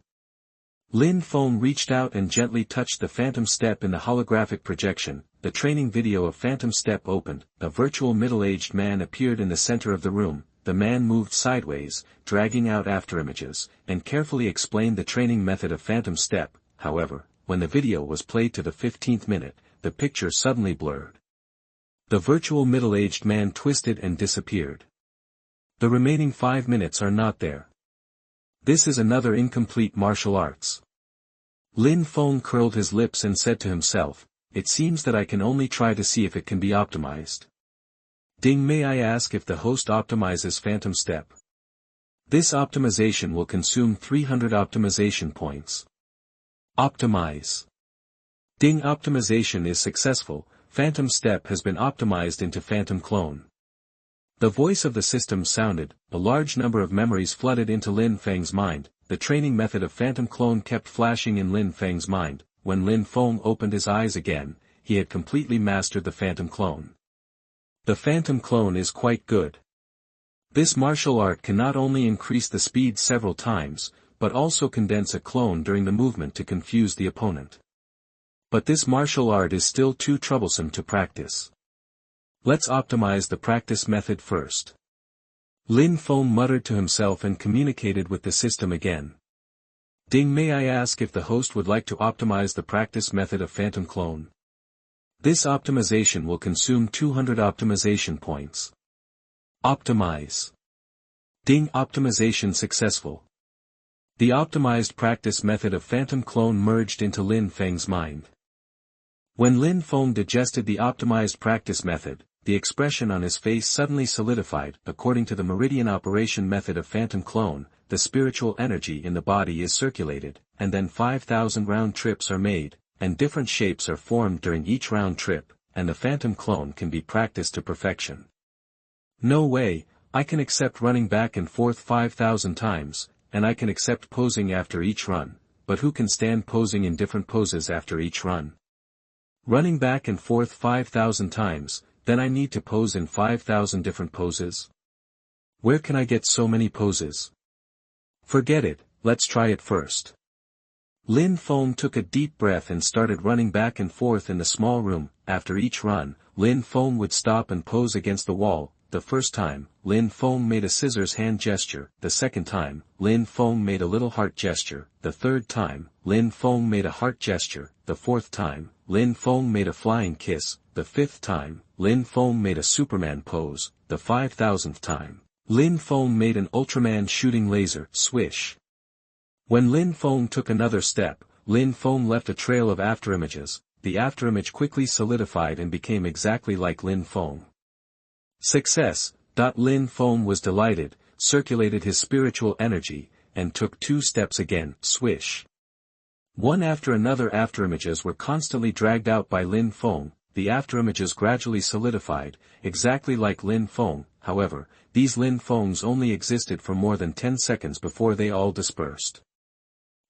[SPEAKER 1] Lin Feng reached out and gently touched the Phantom Step in the holographic projection. The training video of Phantom Step opened. A virtual middle-aged man appeared in the center of the room. The man moved sideways, dragging out afterimages, and carefully explained the training method of Phantom Step. However, when the video was played to the 15th minute, the picture suddenly blurred. The virtual middle-aged man twisted and disappeared. The remaining 5 minutes are not there. This is another incomplete martial arts. Lin Feng curled his lips and said to himself, "It seems that I can only try to see if it can be optimized." Ding, may I ask if the host optimizes Phantom Step? This optimization will consume 300 optimization points. Optimize. Ding, optimization is successful. Phantom Step has been optimized into Phantom Clone. The voice of the system sounded. A large number of memories flooded into Lin Feng's mind. The training method of Phantom Clone kept flashing in Lin Feng's mind. When Lin Feng opened his eyes again, he had completely mastered the Phantom Clone. The Phantom Clone is quite good. This martial art can not only increase the speed several times, but also condense a clone during the movement to confuse the opponent. But this martial art is still too troublesome to practice. Let's optimize the practice method first. Lin Feng muttered to himself and communicated with the system again. Ding, may I ask if the host would like to optimize the practice method of Phantom Clone? This optimization will consume 200 optimization points. Optimize. Ding, optimization successful. The optimized practice method of Phantom Clone merged into Lin Feng's mind. When Lin Feng digested the optimized practice method, the expression on his face suddenly solidified. According to the meridian operation method of Phantom Clone, the spiritual energy in the body is circulated, and then 5,000 round trips are made, and different shapes are formed during each round trip, and the phantom clone can be practiced to perfection. No way, I can accept running back and forth 5,000 times, and I can accept posing after each run, but who can stand posing in different poses after each run? Running back and forth 5,000 times, then I need to pose in 5,000 different poses? Where can I get so many poses? Forget it, let's try it first. Lin Feng took a deep breath and started running back and forth in the small room. After each run, Lin Feng would stop and pose against the wall. The first time, Lin Feng made a scissors hand gesture. The second time, Lin Feng made a little heart gesture. The third time, Lin Feng made a heart gesture. The fourth time, Lin Feng made a flying kiss. The fifth time, Lin Feng made a Superman pose. The 5,000th time, Lin Feng made an Ultraman shooting laser swish. When Lin Feng took another step, Lin Feng left a trail of afterimages. The afterimage quickly solidified and became exactly like Lin Feng. Success! Lin Feng was delighted, circulated his spiritual energy, and took 2 steps again, swish. One after another afterimages were constantly dragged out by Lin Feng. The afterimages gradually solidified, exactly like Lin Feng. However, these Lin Fengs only existed for more than 10 seconds before they all dispersed.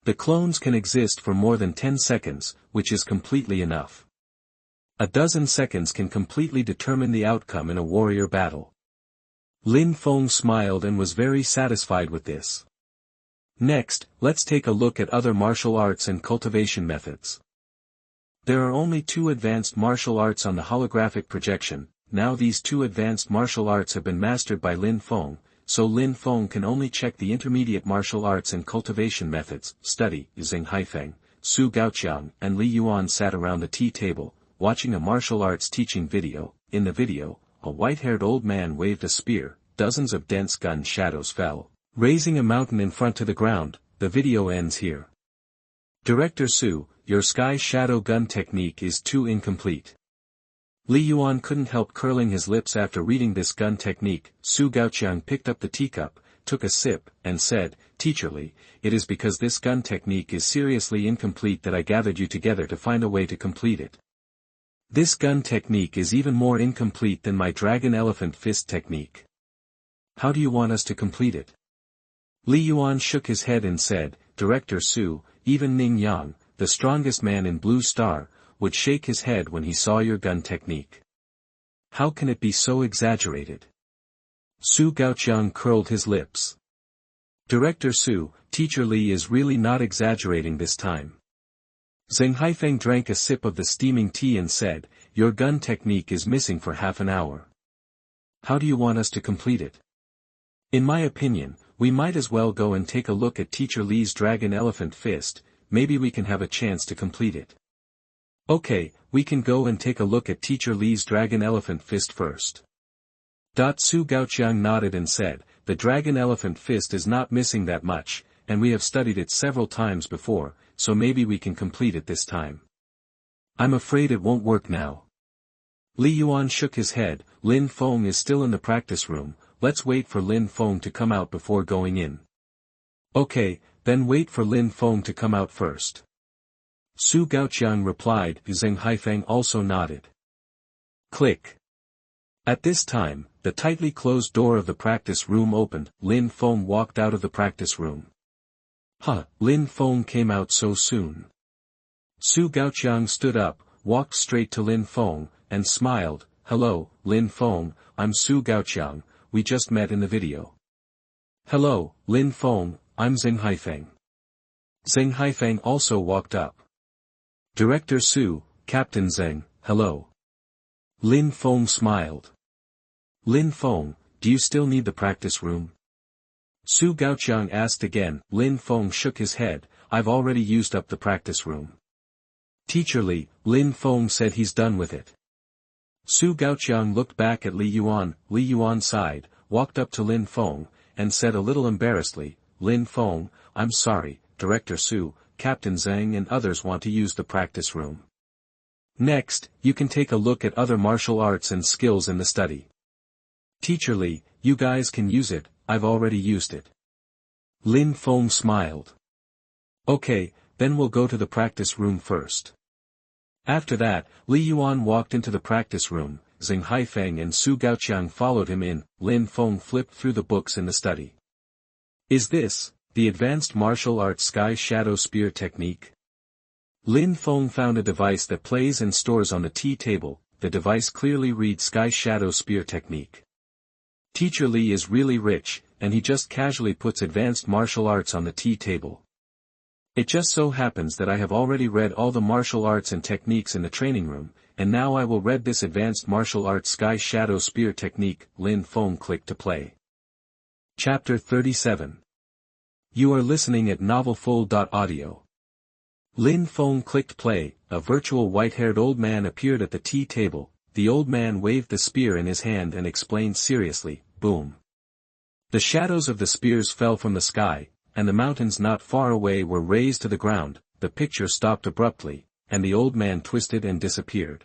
[SPEAKER 1] The clones can exist for more than 10 seconds, which is completely enough. A dozen seconds can completely determine the outcome in a warrior battle. Lin Feng smiled and was very satisfied with this. Next, let's take a look at other martial arts and cultivation methods. There are only 2 advanced martial arts on the holographic projection. Now these 2 advanced martial arts have been mastered by Lin Feng, so Lin Feng can only check the intermediate martial arts and cultivation methods. Study. Zheng Haifeng, Su Gaoqiang and Li Yuan sat around the tea table, watching a martial arts teaching video. In the video, a white-haired old man waved a spear, dozens of dense gun shadows fell, raising a mountain in front to the ground. The video ends here. Director Su, your sky shadow gun technique is too incomplete. Li Yuan couldn't help curling his lips after reading this gun technique. Su Gaoqiang picked up the teacup, took a sip, and said, Teacher Li, it is because this gun technique is seriously incomplete that I gathered you together to find a way to complete it. This gun technique is even more incomplete than my dragon elephant fist technique. How do you want us to complete it? Li Yuan shook his head and said, Director Su, even Ning Yang, the strongest man in Blue Star, would shake his head when he saw your gun technique. How can it be so exaggerated? Su Gaoqiang curled his lips. Director Su, Teacher Li is really not exaggerating this time. Zheng Haifeng drank a sip of the steaming tea and said, Your gun technique is missing for half an hour. How do you want us to complete it? In my opinion, we might as well go and take a look at Teacher Li's dragon elephant fist. Maybe we can have a chance to complete it. Okay, we can go and take a look at Teacher Li's dragon elephant fist first. Su Gaoqiang nodded and said, The dragon elephant fist is not missing that much, and we have studied it several times before, so maybe we can complete it this time. I'm afraid it won't work now. Li Yuan shook his head. Lin Feng is still in the practice room. Let's wait for Lin Feng to come out before going in. Okay, then wait for Lin Feng to come out first. Su Gaoqiang replied. Zheng Haifeng also nodded. Click. At this time, the tightly closed door of the practice room opened. Lin Feng walked out of the practice room. Lin Feng came out so soon. Su Gaoqiang stood up, walked straight to Lin Feng, and smiled. Hello, Lin Feng, I'm Su Gaoqiang, we just met in the video. Hello, Lin Feng, I'm Zheng Haifeng. Zheng Haifeng also walked up. Director Su, Captain Zheng, hello. Lin Feng smiled. Lin Feng, do you still need the practice room? Su Gaoqiang asked again. Lin Feng shook his head, I've already used up the practice room. Teacher Li, Lin Feng said he's done with it. Su Gaoqiang looked back at Li Yuan. Li Yuan sighed, walked up to Lin Feng, and said a little embarrassedly, Lin Feng, I'm sorry, Director Su, Captain Zheng and others want to use the practice room. Next, you can take a look at other martial arts and skills in the study. Teacher Li, you guys can use it, I've already used it. Lin Feng smiled. Okay, then we'll go to the practice room first. After that, Li Yuan walked into the practice room, Xing Haifeng and Su Gaoqiang followed him in. Lin Feng flipped through the books in the study. Is this, the advanced martial arts Sky Shadow Spear technique? Lin Feng found a device that plays and stores on the tea table. The device clearly reads Sky Shadow Spear technique. Teacher Li is really rich, and he just casually puts advanced martial arts on the tea table. It just so happens that I have already read all the martial arts and techniques in the training room, and now I will read this advanced martial arts Sky Shadow Spear technique. Lin Feng clicked to play. Chapter 37. You are listening at novelfull.audio. Lin Feng clicked play. A virtual white-haired old man appeared at the tea table. The old man waved the spear in his hand and explained seriously, boom. The shadows of the spears fell from the sky, and the mountains not far away were razed to the ground. The picture stopped abruptly, and the old man twisted and disappeared.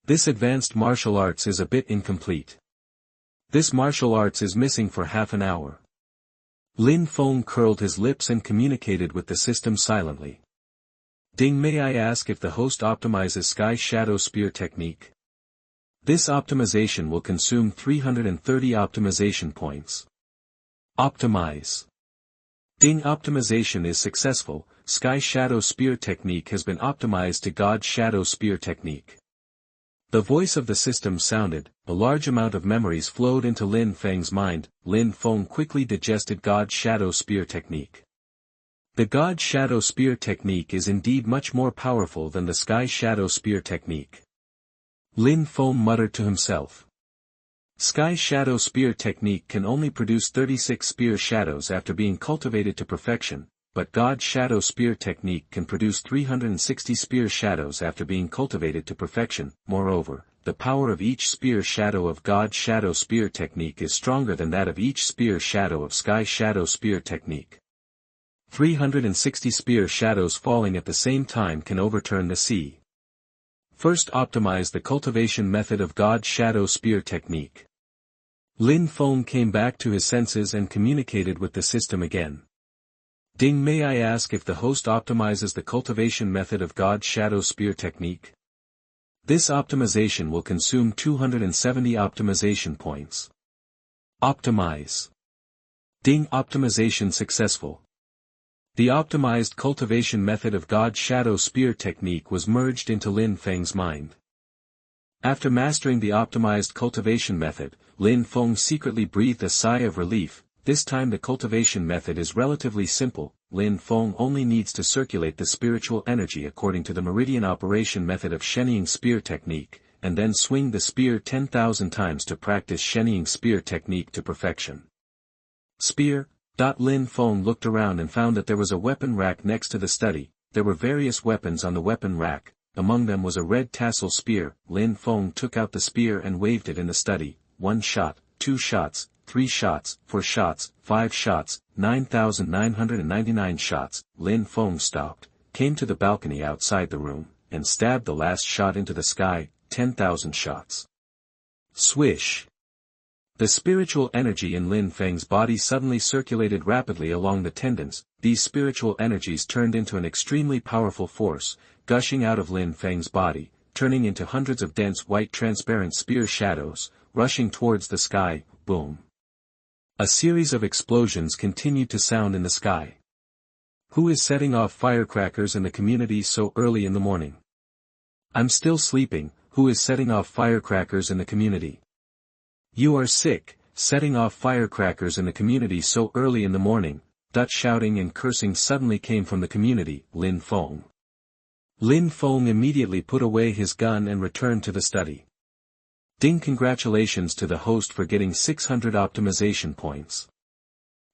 [SPEAKER 1] This advanced martial arts is a bit incomplete. This martial arts is missing for half an hour. Lin Feng curled his lips and communicated with the system silently. Ding, may I ask if the host optimizes Sky Shadow Spear technique? This optimization will consume 330 optimization points. Optimize. Ding, optimization is successful. Sky Shadow Spear technique has been optimized to God Shadow Spear technique. The voice of the system sounded. A large amount of memories flowed into Lin Feng's mind. Lin Feng quickly digested God Shadow Spear technique. The God Shadow Spear technique is indeed much more powerful than the Sky Shadow Spear technique. Lin Feng muttered to himself. Sky Shadow Spear technique can only produce 36 spear shadows after being cultivated to perfection, but God Shadow Spear technique can produce 360 spear shadows after being cultivated to perfection. Moreover, the power of each spear shadow of God Shadow Spear technique is stronger than that of each spear shadow of Sky Shadow Spear technique. 360 spear shadows falling at the same time can overturn the sea. First, optimize the cultivation method of God Shadow Spear technique. Lin Feng came back to his senses and communicated with the system again. Ding, may I ask if the host optimizes the cultivation method of God Shadow Spear technique? This optimization will consume 270 optimization points. Optimize. Ding, optimization successful. The optimized cultivation method of God Shadow Spear technique was merged into Lin Feng's mind. After mastering the optimized cultivation method, Lin Feng secretly breathed a sigh of relief. This time the cultivation method is relatively simple. Lin Feng only needs to circulate the spiritual energy according to the meridian operation method of Shenying Spear technique, and then swing the spear 10,000 times to practice Shenying Spear technique to perfection. Spear. Lin Feng looked around and found that there was a weapon rack next to the study. There were various weapons on the weapon rack. Among them was a red tassel spear. Lin Feng took out the spear and waved it in the study. 1 shot, 2 shots, 3 shots, 4 shots, 5 shots, 9,999 shots. Lin Feng stopped, came to the balcony outside the room, and stabbed the last shot into the sky. 10,000 shots. Swish. The spiritual energy in Lin Feng's body suddenly circulated rapidly along the tendons. These spiritual energies turned into an extremely powerful force, gushing out of Lin Feng's body, turning into hundreds of dense white transparent spear shadows, rushing towards the sky. Boom. A series of explosions continued to sound in the sky. Who is setting off firecrackers in the community so early in the morning? I'm still sleeping. Who is setting off firecrackers in the community? You are sick, setting off firecrackers in the community so early in the morning. Shouting and cursing suddenly came from the community. Lin Feng. Lin Feng immediately put away his gun and returned to the study. Ding, congratulations to the host for getting 600 optimization points.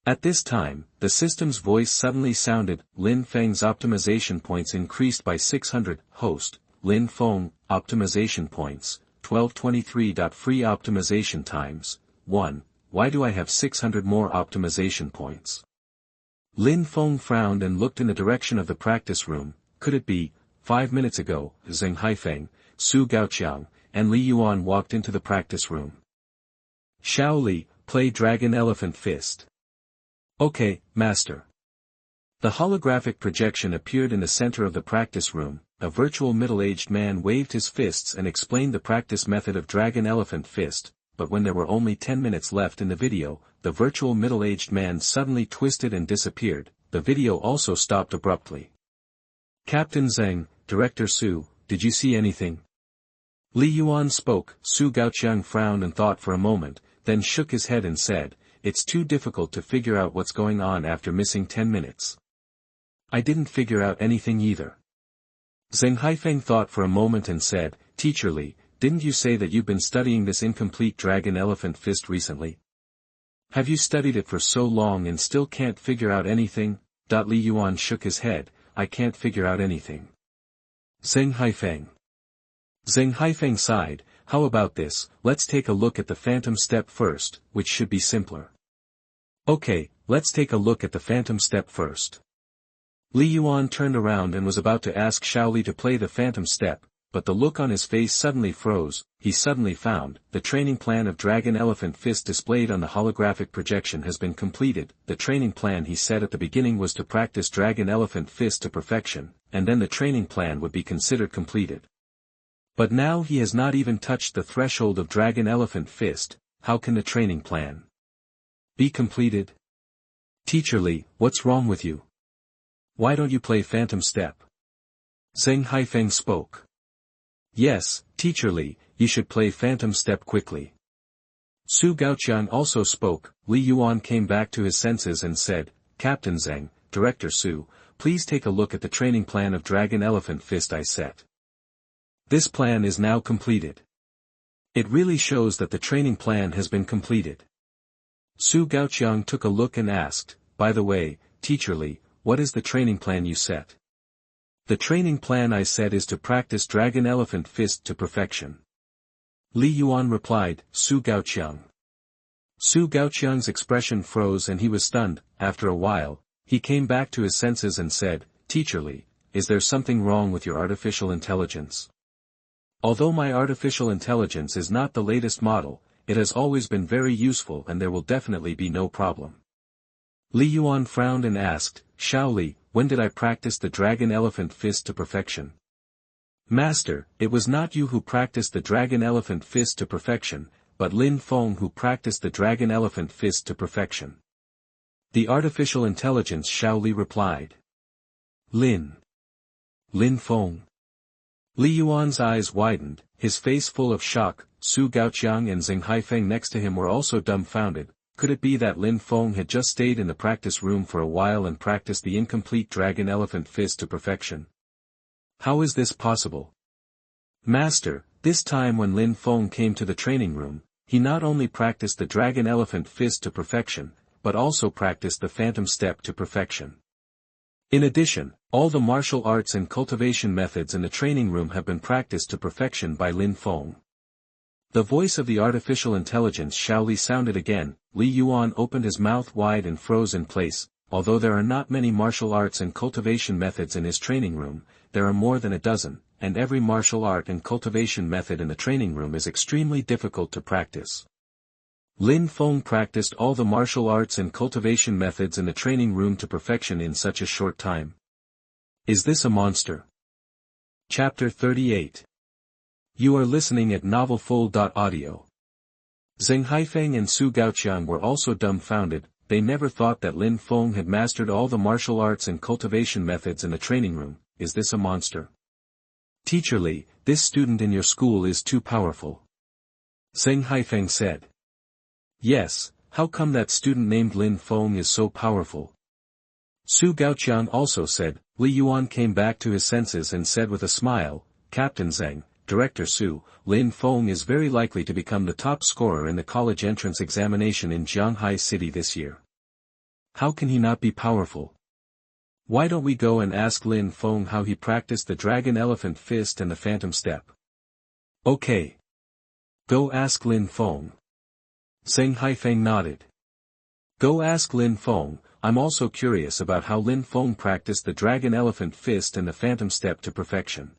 [SPEAKER 1] At this time, the system's voice suddenly sounded. Lin Feng's optimization points increased by 600. Host, Lin Feng, optimization points, 1223. Free optimization times, 1. Why do I have 600 more optimization points? Lin Feng frowned and looked in the direction of the practice room. Could it be? 5 minutes ago, Xing Haifeng, Su Gaoqiang, and Li Yuan walked into the practice room. Xiao Li, play Dragon Elephant Fist. Okay, master. The holographic projection appeared in the center of the practice room. a virtual middle-aged man waved his fists and explained the practice method of Dragon Elephant Fist, but when there were only 10 minutes left in the video, the virtual middle-aged man suddenly twisted and disappeared. The video also stopped abruptly. Captain Zheng, Director Su, did you see anything? Li Yuan spoke. Su Gaoqiang frowned and thought for a moment, then shook his head and said, "It's too difficult to figure out what's going on after missing 10 minutes. I didn't figure out anything either." Zheng Haifeng thought for a moment and said, "Teacher Li, didn't you say that you've been studying this incomplete Dragon Elephant Fist recently? Have you studied it for so long and still can't figure out anything?" Li Yuan shook his head, "I can't figure out anything." Zheng Haifeng sighed, "How about this, let's take a look at the phantom step first, which should be simpler." "Okay, let's take a look at the phantom step first." Li Yuan turned around and was about to ask Shaoli to play the phantom step, but the look on his face suddenly froze. He suddenly found, the training plan of Dragon Elephant Fist displayed on the holographic projection has been completed. The training plan he said at the beginning was to practice Dragon Elephant Fist to perfection, and then the training plan would be considered completed. But now he has not even touched the threshold of Dragon Elephant Fist. How can the training plan be completed? "Teacher Li, what's wrong with you? Why don't you play Phantom Step?" Zheng Haifeng spoke. "Yes, Teacher Li, you should play Phantom Step quickly." Su Gaoqiang also spoke. Li Yuan came back to his senses and said, "Captain Zheng, Director Su, please take a look at the training plan of Dragon Elephant Fist I set. This plan is now completed. It really shows that the training plan has been completed." Su Gaoqiang took a look and asked, "By the way, Teacher Li, what is the training plan you set?" "The training plan I set is to practice Dragon Elephant Fist to perfection." Li Yuan replied. Su Gaoqiang's expression froze and he was stunned. After a while, he came back to his senses and said, "Teacher Li, is there something wrong with your artificial intelligence? Although my artificial intelligence is not the latest model, it has always been very useful and there will definitely be no problem." Li Yuan frowned and asked, "Shaoli, when did I practice the Dragon Elephant Fist to perfection?" "Master, it was not you who practiced the Dragon Elephant Fist to perfection, but Lin Feng who practiced the Dragon Elephant Fist to perfection." The artificial intelligence Shaoli replied. Lin Feng. Li Yuan's eyes widened, his face full of shock. Su Gaoqiang and Zheng Haifeng next to him were also dumbfounded. Could it be that Lin Feng had just stayed in the practice room for a while and practiced the incomplete Dragon Elephant Fist to perfection? How is this possible? "Master, this time when Lin Feng came to the training room, he not only practiced the Dragon Elephant Fist to perfection, but also practiced the Phantom Step to perfection. In addition, all the martial arts and cultivation methods in the training room have been practiced to perfection by Lin Feng." The voice of the artificial intelligence Shaoli sounded again. Li Yuan opened his mouth wide and froze in place. Although there are not many martial arts and cultivation methods in his training room, there are more than a dozen, and every martial art and cultivation method in the training room is extremely difficult to practice. Lin Feng practiced all the martial arts and cultivation methods in the training room to perfection in such a short time. Is this a monster? Chapter 38. You are listening at novelfull.audio. Zheng Haifeng and Su Gaoqiang were also dumbfounded. They never thought that Lin Feng had mastered all the martial arts and cultivation methods in the training room. Is this a monster? "Teacher Li, this student in your school is too powerful," Zheng Haifeng said. "Yes, how come that student named Lin Feng is so powerful?" Su Gaoqiang also said. Li Yuan came back to his senses and said with a smile, "Captain Zheng, Director Su, Lin Feng is very likely to become the top scorer in the college entrance examination in Jianghai City this year. How can he not be powerful? Why don't we go and ask Lin Feng how he practiced the Dragon Elephant Fist and the Phantom Step?" "Okay. Go ask Lin Feng." Zheng Haifeng nodded. "Go ask Lin Feng. I'm also curious about how Lin Feng practiced the Dragon Elephant Fist and the Phantom Step to perfection."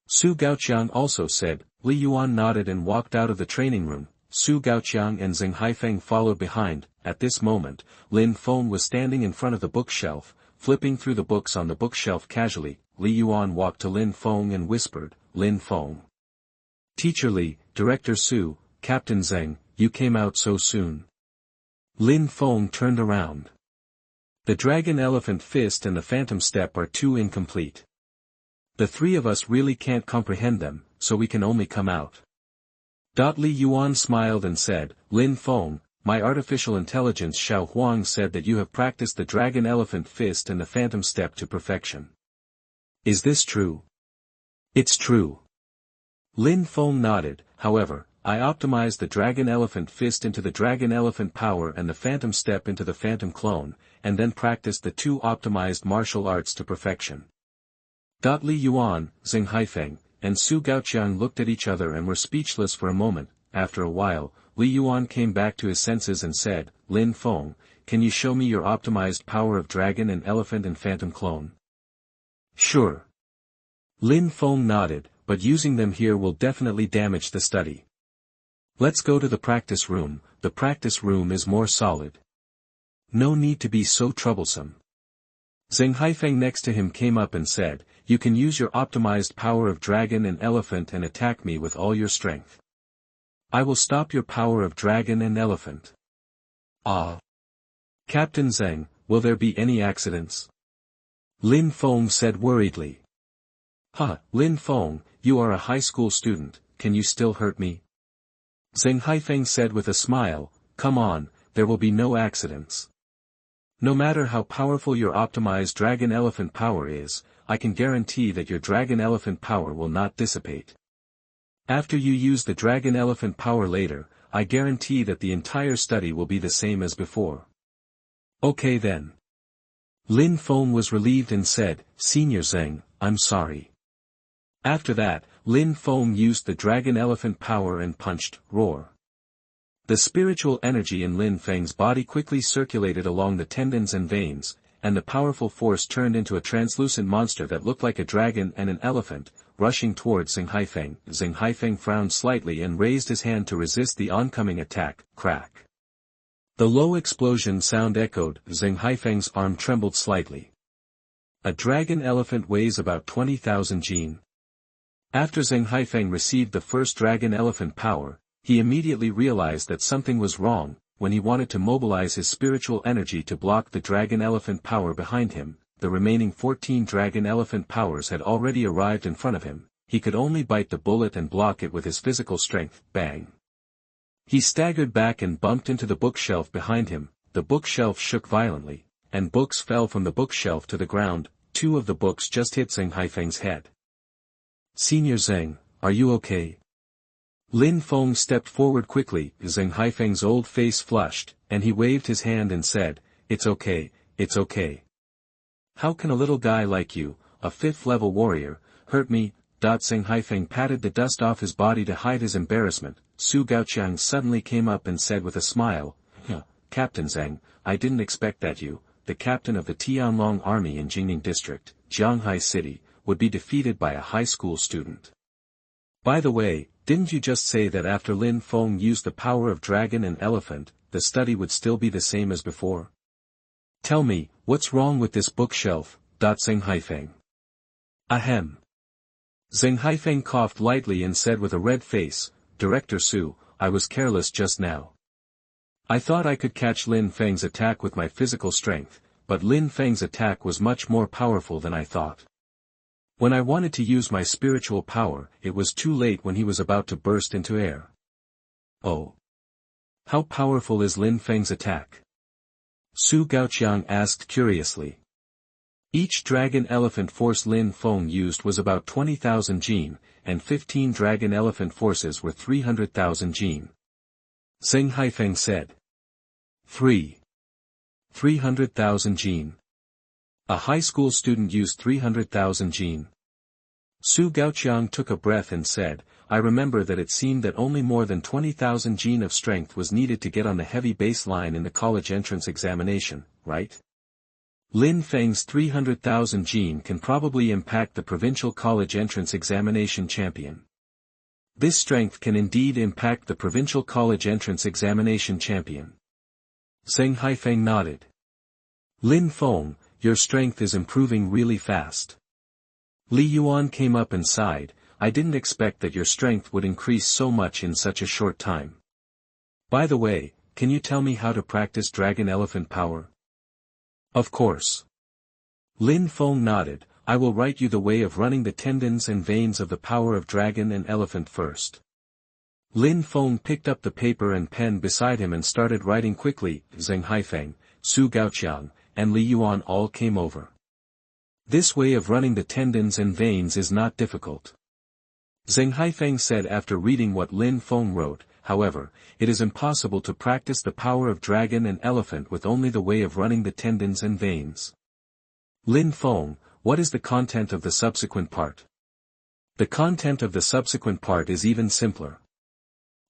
[SPEAKER 1] Su Gaoqiang also said. Li Yuan nodded and walked out of the training room. Su Gaoqiang and Zheng Haifeng followed behind. At this moment, Lin Feng was standing in front of the bookshelf, flipping through the books on the bookshelf casually. Li Yuan walked to Lin Feng and whispered, "Lin Feng. Teacher Li, Director Su, Captain Zheng, you came out so soon." Lin Feng turned around. "The Dragon Elephant Fist and the Phantom Step are too incomplete. The three of us really can't comprehend them, so we can only come out." Li Yuan smiled and said, "Lin Feng, my artificial intelligence Xiao Huang said that you have practiced the Dragon Elephant Fist and the Phantom Step to perfection. Is this true?" "It's true." Lin Feng nodded. "However, I optimized the Dragon Elephant Fist into the Dragon Elephant Power and the Phantom Step into the Phantom Clone, and then practiced the two optimized martial arts to perfection." Li Yuan, Zheng Haifeng, and Su Gaoqiang looked at each other and were speechless for a moment. After a while, Li Yuan came back to his senses and said, "Lin Feng, can you show me your optimized power of Dragon and Elephant and Phantom Clone?" "Sure." Lin Feng nodded, "but using them here will definitely damage the study. Let's go to the practice room. The practice room is more solid. No need to be so troublesome." Zheng Haifeng next to him came up and said, "You can use your optimized power of Dragon and Elephant and attack me with all your strength. I will stop your power of Dragon and Elephant." "Ah. Captain Zheng, will there be any accidents?" Lin Feng said worriedly. Lin Feng, you are a high school student, can you still hurt me?" Zheng Haifeng said with a smile, "Come on, there will be no accidents. No matter how powerful your optimized Dragon Elephant power is, I can guarantee that your Dragon Elephant power will not dissipate. After you use the Dragon Elephant power later, I guarantee that the entire study will be the same as before." "Okay then." Lin Feng was relieved and said, "Senior Zheng, I'm sorry." After that, Lin Feng used the Dragon Elephant power and punched, roar. The spiritual energy in Lin Feng's body quickly circulated along the tendons and veins, and the powerful force turned into a translucent monster that looked like a dragon and an elephant, rushing towards Zheng Haifeng. Zheng Haifeng frowned slightly and raised his hand to resist the oncoming attack. Crack. The low explosion sound echoed. Zheng Haifeng's arm trembled slightly. A dragon elephant weighs about 20,000 jin. After Zheng Haifeng received the first dragon elephant power, he immediately realized that something was wrong. When he wanted to mobilize his spiritual energy to block the dragon elephant power behind him, the remaining 14 dragon elephant powers had already arrived in front of him. He could only bite the bullet and block it with his physical strength. Bang! He staggered back and bumped into the bookshelf behind him. The bookshelf shook violently, and books fell from the bookshelf to the ground. 2 of the books just hit Zheng Haifeng's head. "Senior Zheng, are you okay?" Lin Feng stepped forward quickly. Zheng Haifeng's old face flushed, and he waved his hand and said, "It's okay, it's okay. How can a little guy like you, a 5th-level warrior, hurt me?" Zheng Haifeng patted the dust off his body to hide his embarrassment. Su Gaoqiang suddenly came up and said with a smile, "Captain Zheng, I didn't expect that you, the captain of the Tianlong army in Jingning district, Jianghai city, would be defeated by a high school student. By the way, didn't you just say that after Lin Feng used the power of Dragon and Elephant, the study would still be the same as before? Tell me, what's wrong with this bookshelf?" Zheng Haifeng. "Ahem." Zheng Haifeng coughed lightly and said with a red face, "Director Su, I was careless just now. I thought I could catch Lin Feng's attack with my physical strength, but Lin Feng's attack was much more powerful than I thought. When I wanted to use my spiritual power, it was too late when he was about to burst into air." "Oh. How powerful is Lin Feng's attack?" Su Gaoqiang asked curiously. Each dragon elephant force Lin Feng used was about 20,000 jin, and 15 dragon elephant forces were 300,000 jin. Zheng Haifeng said. 300,000 jin. A high school student used 300,000 jin. Su Gaoqiang took a breath and said, "I remember that it seemed that only more than 20,000 jin of strength was needed to get on the heavy baseline in the college entrance examination, right? Lin Feng's 300,000 jin can probably impact the provincial college entrance examination champion. This strength can indeed impact the provincial college entrance examination champion." Zheng Haifeng nodded. "Lin Feng, your strength is improving really fast. Li Yuan came up and sighed, I didn't expect that your strength would increase so much in such a short time. By the way, can you tell me how to practice dragon elephant power? Of course. Lin Feng nodded, I will write you the way of running the tendons and veins of the power of dragon and elephant first. Lin Feng picked up the paper and pen beside him and started writing quickly. Zheng Haifeng, Su Gaoqiang, and Li Yuan all came over. This way of running the tendons and veins is not difficult. Zheng Haifeng said after reading what Lin Feng wrote, however, it is impossible to practice the power of dragon and elephant with only the way of running the tendons and veins. Lin Feng, what is the content of the subsequent part? The content of the subsequent part is even simpler.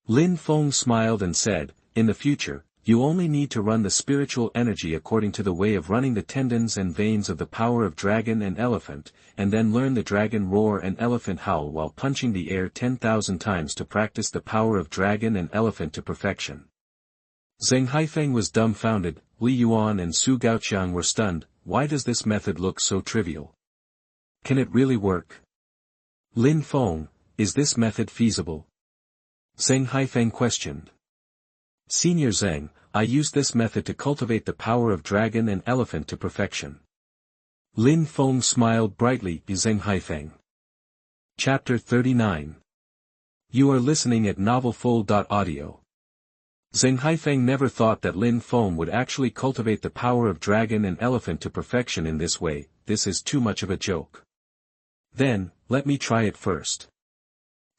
[SPEAKER 1] Lin Feng smiled and said, in the future, you only need to run the spiritual energy according to the way of running the tendons and veins of the power of dragon and elephant, and then learn the dragon roar and elephant howl while punching the air 10,000 times to practice the power of dragon and elephant to perfection. Zheng Haifeng was dumbfounded, Li Yuan and Su Gaoqiang were stunned, why does this method look so trivial? Can it really work? Lin Feng, is this method feasible? Zheng Haifeng questioned. Senior Zheng, I used this method to cultivate the power of dragon and elephant to perfection. Lin Feng smiled brightly. Zheng Haifeng. Chapter 39. You are listening at novelfull.audio. Zheng Haifeng never thought that Lin Feng would actually cultivate the power of dragon and elephant to perfection in this way, this is too much of a joke. Then, let me try it first.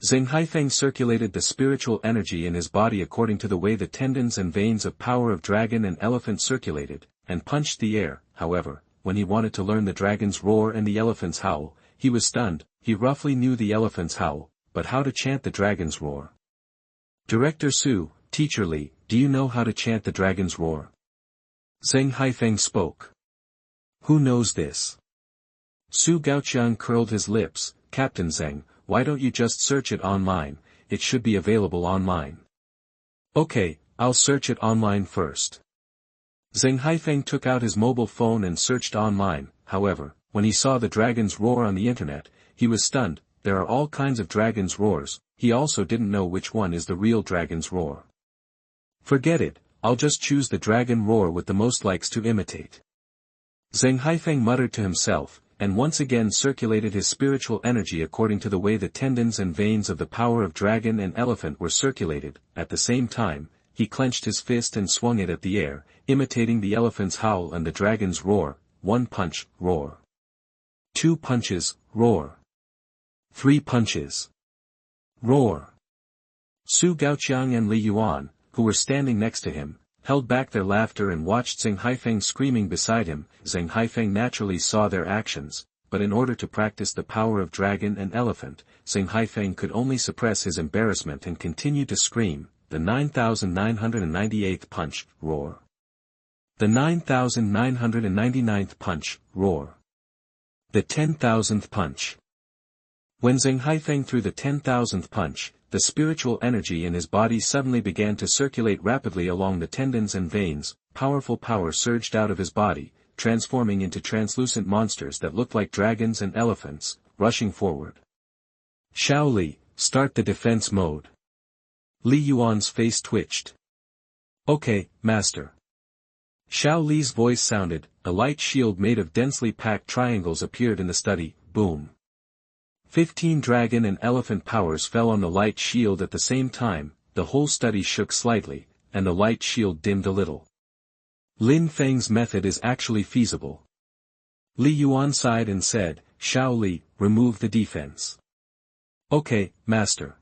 [SPEAKER 1] Zheng Haifeng circulated the spiritual energy in his body according to the way the tendons and veins of power of dragon and elephant circulated, and punched the air. However, when he wanted to learn the dragon's roar and the elephant's howl, he was stunned. He roughly knew the elephant's howl, but how to chant the dragon's roar? Director Su, Teacher Li, do you know how to chant the dragon's roar? Zheng Haifeng spoke. Who knows this? Su Gaoqiang curled his lips, Captain Zheng, why don't you just search it online, it should be available online. Okay, I'll search it online first. Zheng Haifeng took out his mobile phone and searched online, however, when he saw the dragon's roar on the internet, he was stunned, there are all kinds of dragon's roars, he also didn't know which one is the real dragon's roar. Forget it, I'll just choose the dragon roar with the most likes to imitate. Zheng Haifeng muttered to himself, and once again circulated his spiritual energy according to the way the tendons and veins of the power of dragon and elephant were circulated. At the same time, he clenched his fist and swung it at the air, imitating the elephant's howl and the dragon's roar. 1 punch, roar. 2 punches, roar. 3 punches. Roar. Su Gaoqiang and Li Yuan, who were standing next to him, held back their laughter and watched Zheng Haifeng screaming beside him. Zheng Haifeng naturally saw their actions, but in order to practice the power of dragon and elephant, Zheng Haifeng could only suppress his embarrassment and continue to scream, the 9,998th punch, roar. The 9,999th punch, roar. The 10,000th punch. When Zheng Haifeng threw the 10,000th punch, the spiritual energy in his body suddenly began to circulate rapidly along the tendons and veins, powerful power surged out of his body, transforming into translucent monsters that looked like dragons and elephants, rushing forward. Xiao Li, start the defense mode. Li Yuan's face twitched. Okay, master. Xiao Li's voice sounded, a light shield made of densely packed triangles appeared in the study, boom. 15 dragon and elephant powers fell on the light shield at the same time, the whole study shook slightly, and the light shield dimmed a little. Lin Feng's method is actually feasible. Li Yuan sighed and said, Xiao Li, remove the defense. Okay, master.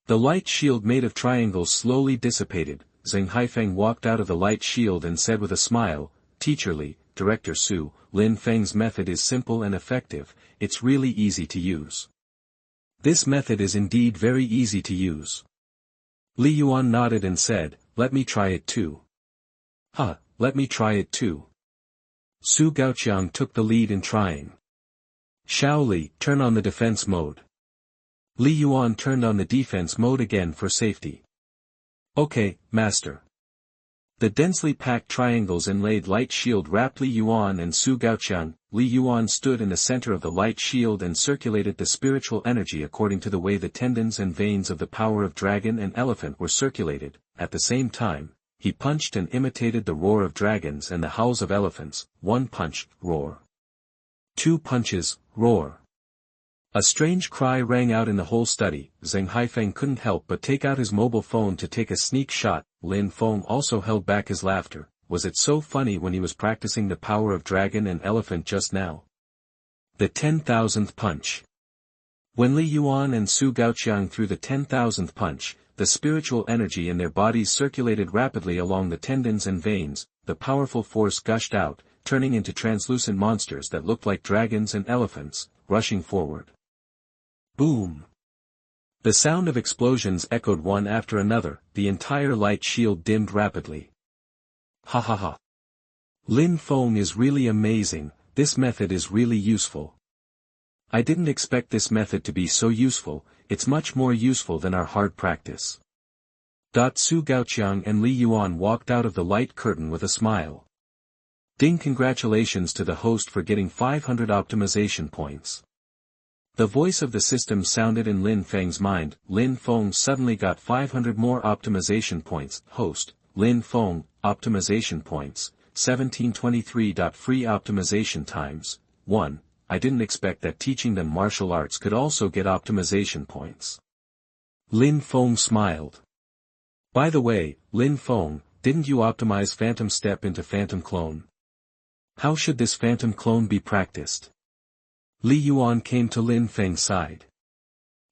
[SPEAKER 1] The light shield made of triangles slowly dissipated. Zheng Haifeng walked out of the light shield and said with a smile, Teacher Li, Director Su, Lin Feng's method is simple and effective, it's really easy to use. This method is indeed very easy to use. Li Yuan nodded and said, let me try it too. Let me try it too. Su Gaoqiang took the lead in trying. Xiao Li, turn on the defense mode. Li Yuan turned on the defense mode again for safety. Okay, master. The densely packed triangles inlaid light shield wrapped Li Yuan and Su Gaoqiang. Li Yuan stood in the center of the light shield and circulated the spiritual energy according to the way the tendons and veins of the power of dragon and elephant were circulated. At the same time, he punched and imitated the roar of dragons and the howls of elephants. 1 punch, roar. 2 punches, roar. A strange cry rang out in the whole study. Zheng Haifeng couldn't help but take out his mobile phone to take a sneak shot. Lin Feng also held back his laughter. Was it so funny when he was practicing the power of dragon and elephant just now? The 10,000th punch. When Li Yuan and Su Gaoqiang threw the 10,000th punch, the spiritual energy in their bodies circulated rapidly along the tendons and veins. The powerful force gushed out, turning into translucent monsters that looked like dragons and elephants, rushing forward. Boom! The sound of explosions echoed one after another. The entire light shield dimmed rapidly. Ha ha ha. Lin Feng is really amazing. This method is really useful. I didn't expect this method to be so useful. It's much more useful than our hard practice. Su Gaoqiang and Li Yuan walked out of the light curtain with a smile. Ding! Congratulations to the host for getting 500 optimization points. The voice of the system sounded in Lin Feng's mind. Lin Feng suddenly got 500 more optimization points. Host, Lin Feng, optimization points, 1723. Free optimization times, 1. I didn't expect that teaching them martial arts could also get optimization points. Lin Feng smiled. By the way, Lin Feng, didn't you optimize Phantom Step into Phantom Clone? How should this Phantom Clone be practiced? Li Yuan came to Lin Feng's side.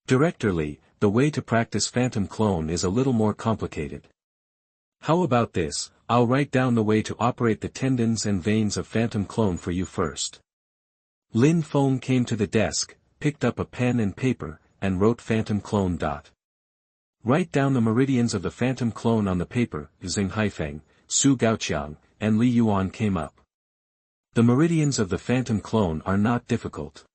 [SPEAKER 1] Director Li, the way to practice Phantom Clone is a little more complicated. How about this? I'll write down the way to operate the tendons and veins of Phantom Clone for you first. Lin Feng came to the desk, picked up a pen and paper, and wrote Phantom Clone. Write down the meridians of the Phantom Clone on the paper. Zheng Haifeng, Su Gaoqiang, and Li Yuan came up. The meridians of the Phantom Clone are not difficult.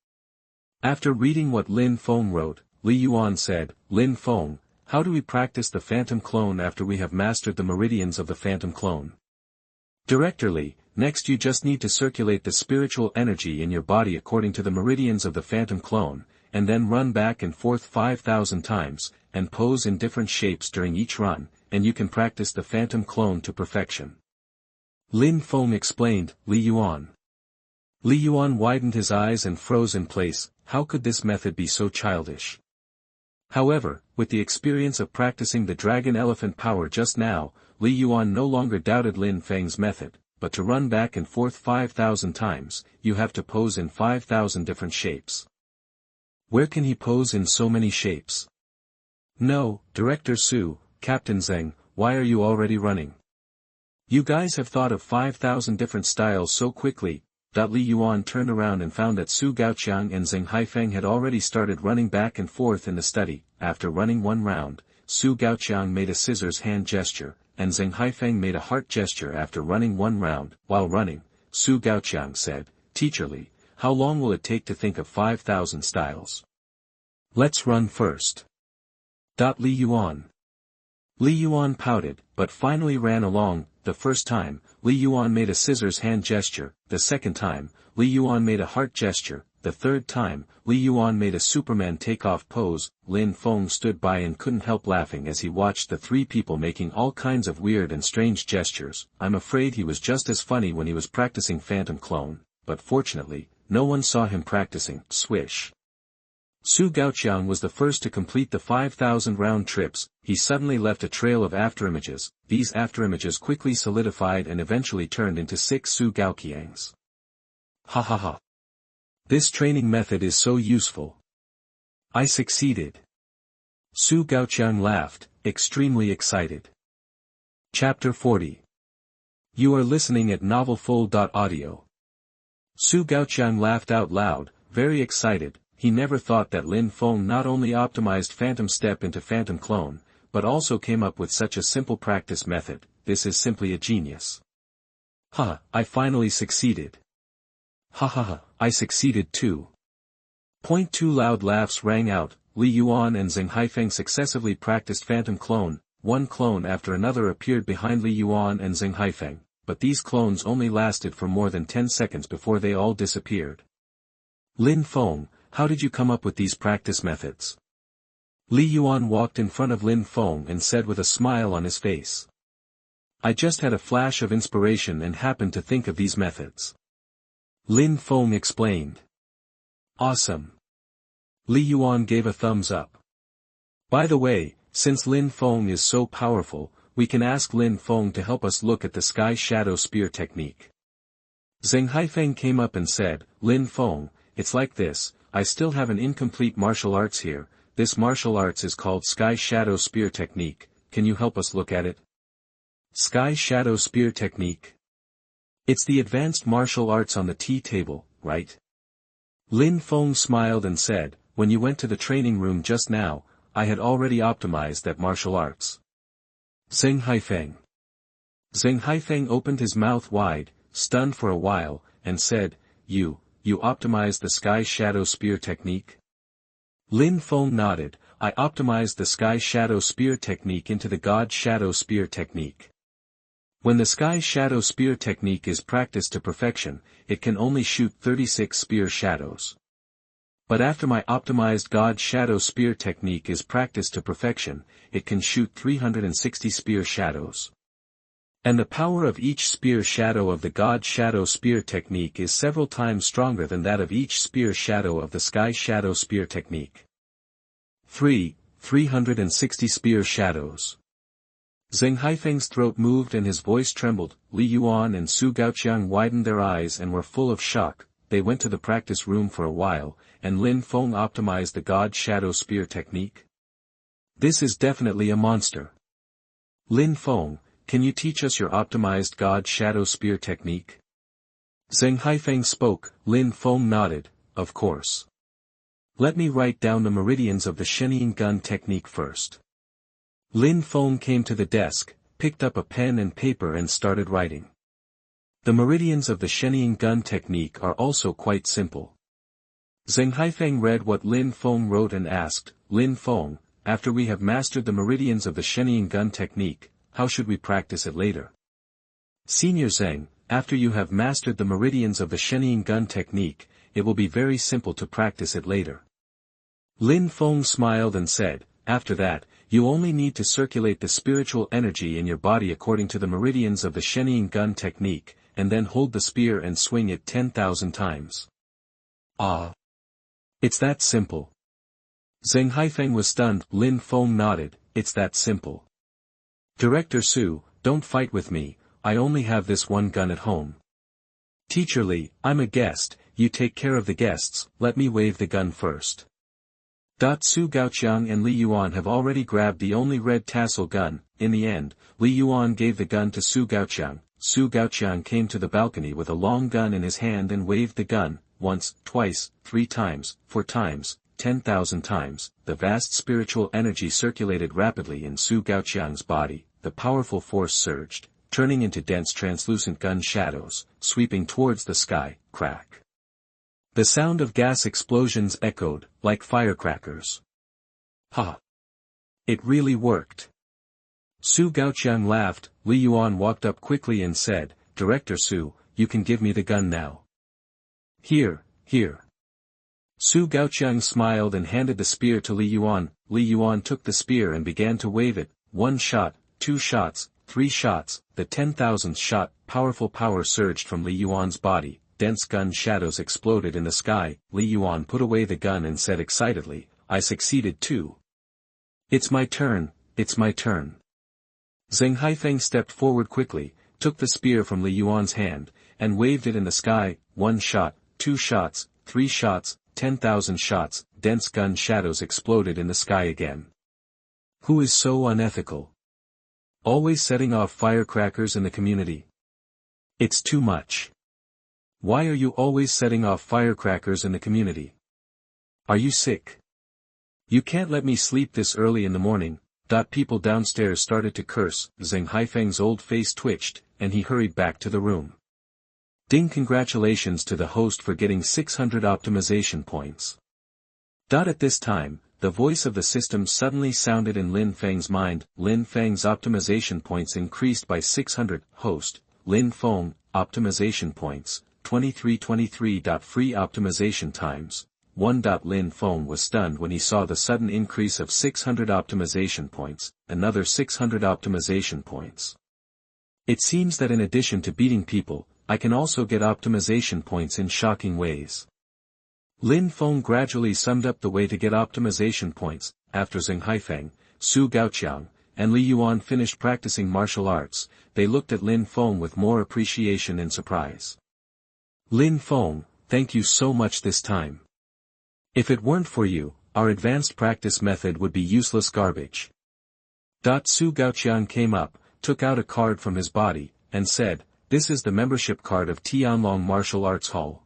[SPEAKER 1] After reading what Lin Feng wrote, Li Yuan said, Lin Feng, how do we practice the Phantom Clone after we have mastered the meridians of the Phantom Clone? Director Li, next you just need to circulate the spiritual energy in your body according to the meridians of the Phantom Clone, and then run back and forth 5,000 times, and pose in different shapes during each run, and you can practice the Phantom Clone to perfection. Lin Feng explained. Li Yuan. Li Yuan widened his eyes and froze in place. How could this method be so childish? However, with the experience of practicing the dragon elephant power just now, Li Yuan no longer doubted Lin Feng's method, but to run back and forth 5,000 times, you have to pose in 5,000 different shapes. Where can he pose in so many shapes? No, Director Su, Captain Zheng, why are you already running? You guys have thought of 5,000 different styles so quickly. Li Yuan turned around and found that Su Gaoqiang and Zheng Haifeng had already started running back and forth in the study. After running one round, Su Gaoqiang made a scissors hand gesture, and Zheng Haifeng made a heart gesture after running one round. While running, Su Gaoqiang said, Teacher Li, how long will it take to think of 5,000 styles? Let's run first. Li Yuan. Li Yuan pouted, but finally ran along. The first time, Li Yuan made a scissors hand gesture. The second time, Li Yuan made a heart gesture. The third time, Li Yuan made a Superman takeoff pose. Lin Feng stood by and couldn't help laughing as he watched the three people making all kinds of weird and strange gestures. I'm afraid he was just as funny when he was practicing Phantom Clone, but fortunately, no one saw him practicing. Swish. Su Gaoqiang was the first to complete the 5,000 round trips. He suddenly left a trail of afterimages. These afterimages quickly solidified and eventually turned into 6 Su Gaoqiangs. Ha ha ha. This training method is so useful. I succeeded. Su Gaoqiang laughed, extremely excited. Chapter 40. You are listening at novelfull.audio. Su Gaoqiang laughed out loud, very excited. He never thought that Lin Feng not only optimized Phantom Step into Phantom Clone, but also came up with such a simple practice method. This is simply a genius. Ha, I finally succeeded. Ha ha ha, I succeeded too. Point two loud laughs rang out. Li Yuan and Zheng Haifeng successively practiced Phantom Clone. one clone after another appeared behind Li Yuan and Zheng Haifeng, but these clones only lasted for more than 10 seconds before they all disappeared. Lin Feng, how did you come up with these practice methods? Li Yuan walked in front of Lin Feng and said with a smile on his face. I just had a flash of inspiration and happened to think of these methods. Lin Feng explained. Awesome. Li Yuan gave a thumbs up. By the way, since Lin Feng is so powerful, we can ask Lin Feng to help us look at the sky shadow spear technique. Zheng Haifeng came up and said, Lin Feng, it's like this, I still have an incomplete martial arts here, this martial arts is called sky shadow spear technique, can you help us look at it? Sky shadow spear technique. It's the advanced martial arts on the tea table, right? Lin Feng smiled and said, when you went to the training room just now, I had already optimized that martial arts. Zheng Haifeng. Zheng Haifeng opened his mouth wide, stunned for a while, and said, You optimized the sky shadow spear technique? Lin Feng nodded, I optimized the sky shadow spear technique into the God shadow spear technique. When the sky shadow spear technique is practiced to perfection, it can only shoot 36 spear shadows. But after my optimized God shadow spear technique is practiced to perfection, it can shoot 360 spear shadows. And the power of each spear shadow of the God shadow spear technique is several times stronger than that of each spear shadow of the sky shadow spear technique. 360 spear shadows. Zheng Haifeng's throat moved and his voice trembled. Li Yuan and Su Gaoqiang widened their eyes and were full of shock. They went to the practice room for a while, and Lin Feng optimized the God shadow spear technique. This is definitely a monster. Lin Feng, can you teach us your optimized God shadow spear technique? Zheng Haifeng spoke. Lin Feng nodded, of course. Let me write down the meridians of the Shenying gun technique first. Lin Feng came to the desk, picked up a pen and paper and started writing. The meridians of the Shenying gun technique are also quite simple. Zheng Haifeng read what Lin Feng wrote and asked, Lin Feng, after we have mastered the meridians of the Shenying gun technique, how should we practice it later? Senior Zheng, after you have mastered the meridians of the Shenying gun technique, it will be very simple to practice it later. Lin Feng smiled and said, after that, you only need to circulate the spiritual energy in your body according to the meridians of the Shenying gun technique, and then hold the spear and swing it 10,000 times. Ah! It's that simple. Zheng Haifeng was stunned. Lin Feng nodded, it's that simple. Director Su, don't fight with me, I only have this one gun at home. Teacher Li, I'm a guest, you take care of the guests, let me wave the gun first. Su Gaoqiang and Li Yuan have already grabbed the only red tassel gun. In the end, Li Yuan gave the gun to Su Gaoqiang. Su Gaoqiang came to the balcony with a long gun in his hand and waved the gun, once, twice, 3 times, 4 times, 10,000 times. The vast spiritual energy circulated rapidly in Su Gaoqiang's body, the powerful force surged, turning into dense translucent gun shadows, sweeping towards the sky. Crack. The sound of gas explosions echoed, like firecrackers. Ha! It really worked. Su Gaoqiang laughed. Li Yuan walked up quickly and said, Director Su, you can give me the gun now. Here. Su Gaoqiang smiled and handed the spear to Li Yuan. Li Yuan took the spear and began to wave it. 1 shot, 2 shots, 3 shots, the 10,000th shot. Powerful power surged from Li Yuan's body. Dense gun shadows exploded in the sky. Li Yuan put away the gun and said excitedly, I succeeded too. It's my turn, it's my turn. Zheng Haifeng stepped forward quickly, took the spear from Li Yuan's hand, and waved it in the sky. 1 shot, 2 shots, 3 shots, 10,000 shots. Dense gun shadows exploded in the sky again. Who is so unethical? Always setting off firecrackers in the community? It's too much. Why are you always setting off firecrackers in the community? Are you sick? You can't let me sleep this early in the morning. People downstairs started to curse. Zheng Haifeng's old face twitched, and he hurried back to the room. Ding! Congratulations to the host for getting 600 optimization points. At this time, the voice of the system suddenly sounded in Lin Feng's mind. Lin Feng's optimization points increased by 600. Host, Lin Feng, optimization points, 2323. Free optimization times, 1. Lin Feng was stunned when he saw the sudden increase of 600 optimization points, another 600 optimization points. It seems that in addition to beating people, I can also get optimization points in shocking ways. Lin Feng gradually summed up the way to get optimization points. After Zheng Haifeng, Su Gaoqiang, and Li Yuan finished practicing martial arts, they looked at Lin Feng with more appreciation and surprise. Lin Feng, thank you so much this time. If it weren't for you, our advanced practice method would be useless garbage. Su Gaoqiang came up, took out a card from his body, and said, "This is the membership card of Tianlong Martial Arts Hall.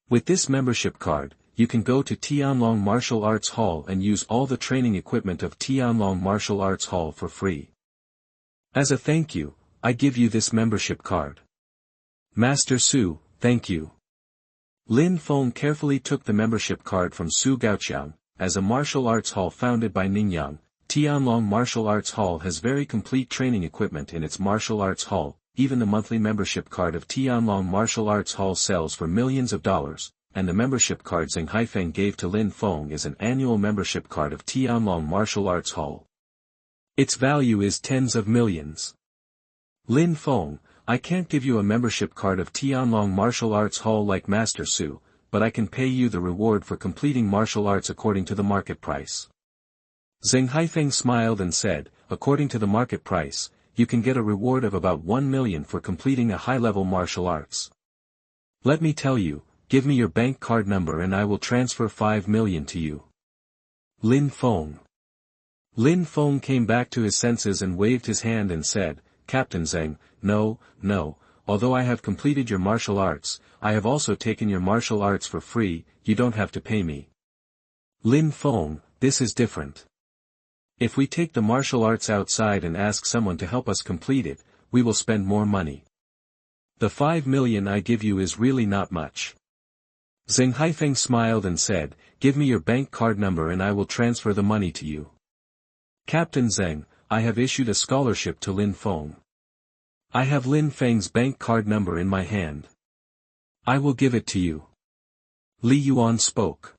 [SPEAKER 1] With this membership card, you can go to Tianlong Martial Arts Hall and use all the training equipment of Tianlong Martial Arts Hall for free. As a thank you, I give you this membership card." Master Su, thank you. Lin Feng carefully took the membership card from Su Gaoqiang. As a martial arts hall founded by Ningyang, Tianlong Martial Arts Hall has very complete training equipment in its martial arts hall. Even the monthly membership card of Tianlong Martial Arts Hall sells for millions of dollars, and the membership card Zheng Haifeng gave to Lin Feng is an annual membership card of Tianlong Martial Arts Hall. Its value is tens of millions. Lin Feng, I can't give you a membership card of Tianlong Martial Arts Hall like Master Su, but I can pay you the reward for completing martial arts according to the market price. Zheng Haifeng smiled and said, according to the market price, you can get a reward of about 1 million for completing a high-level martial arts. Let me tell you, give me your bank card number and I will transfer 5 million to you. Lin Feng. Lin Feng came back to his senses and waved his hand and said, Captain Zheng, no, although I have completed your martial arts, I have also taken your martial arts for free, you don't have to pay me. Lin Feng, this is different. If we take the martial arts outside and ask someone to help us complete it, we will spend more money. The 5 million I give you is really not much. Zheng Haifeng smiled and said, give me your bank card number and I will transfer the money to you. Captain Zheng, I have issued a scholarship to Lin Feng. I have Lin Feng's bank card number in my hand. I will give it to you. Li Yuan spoke.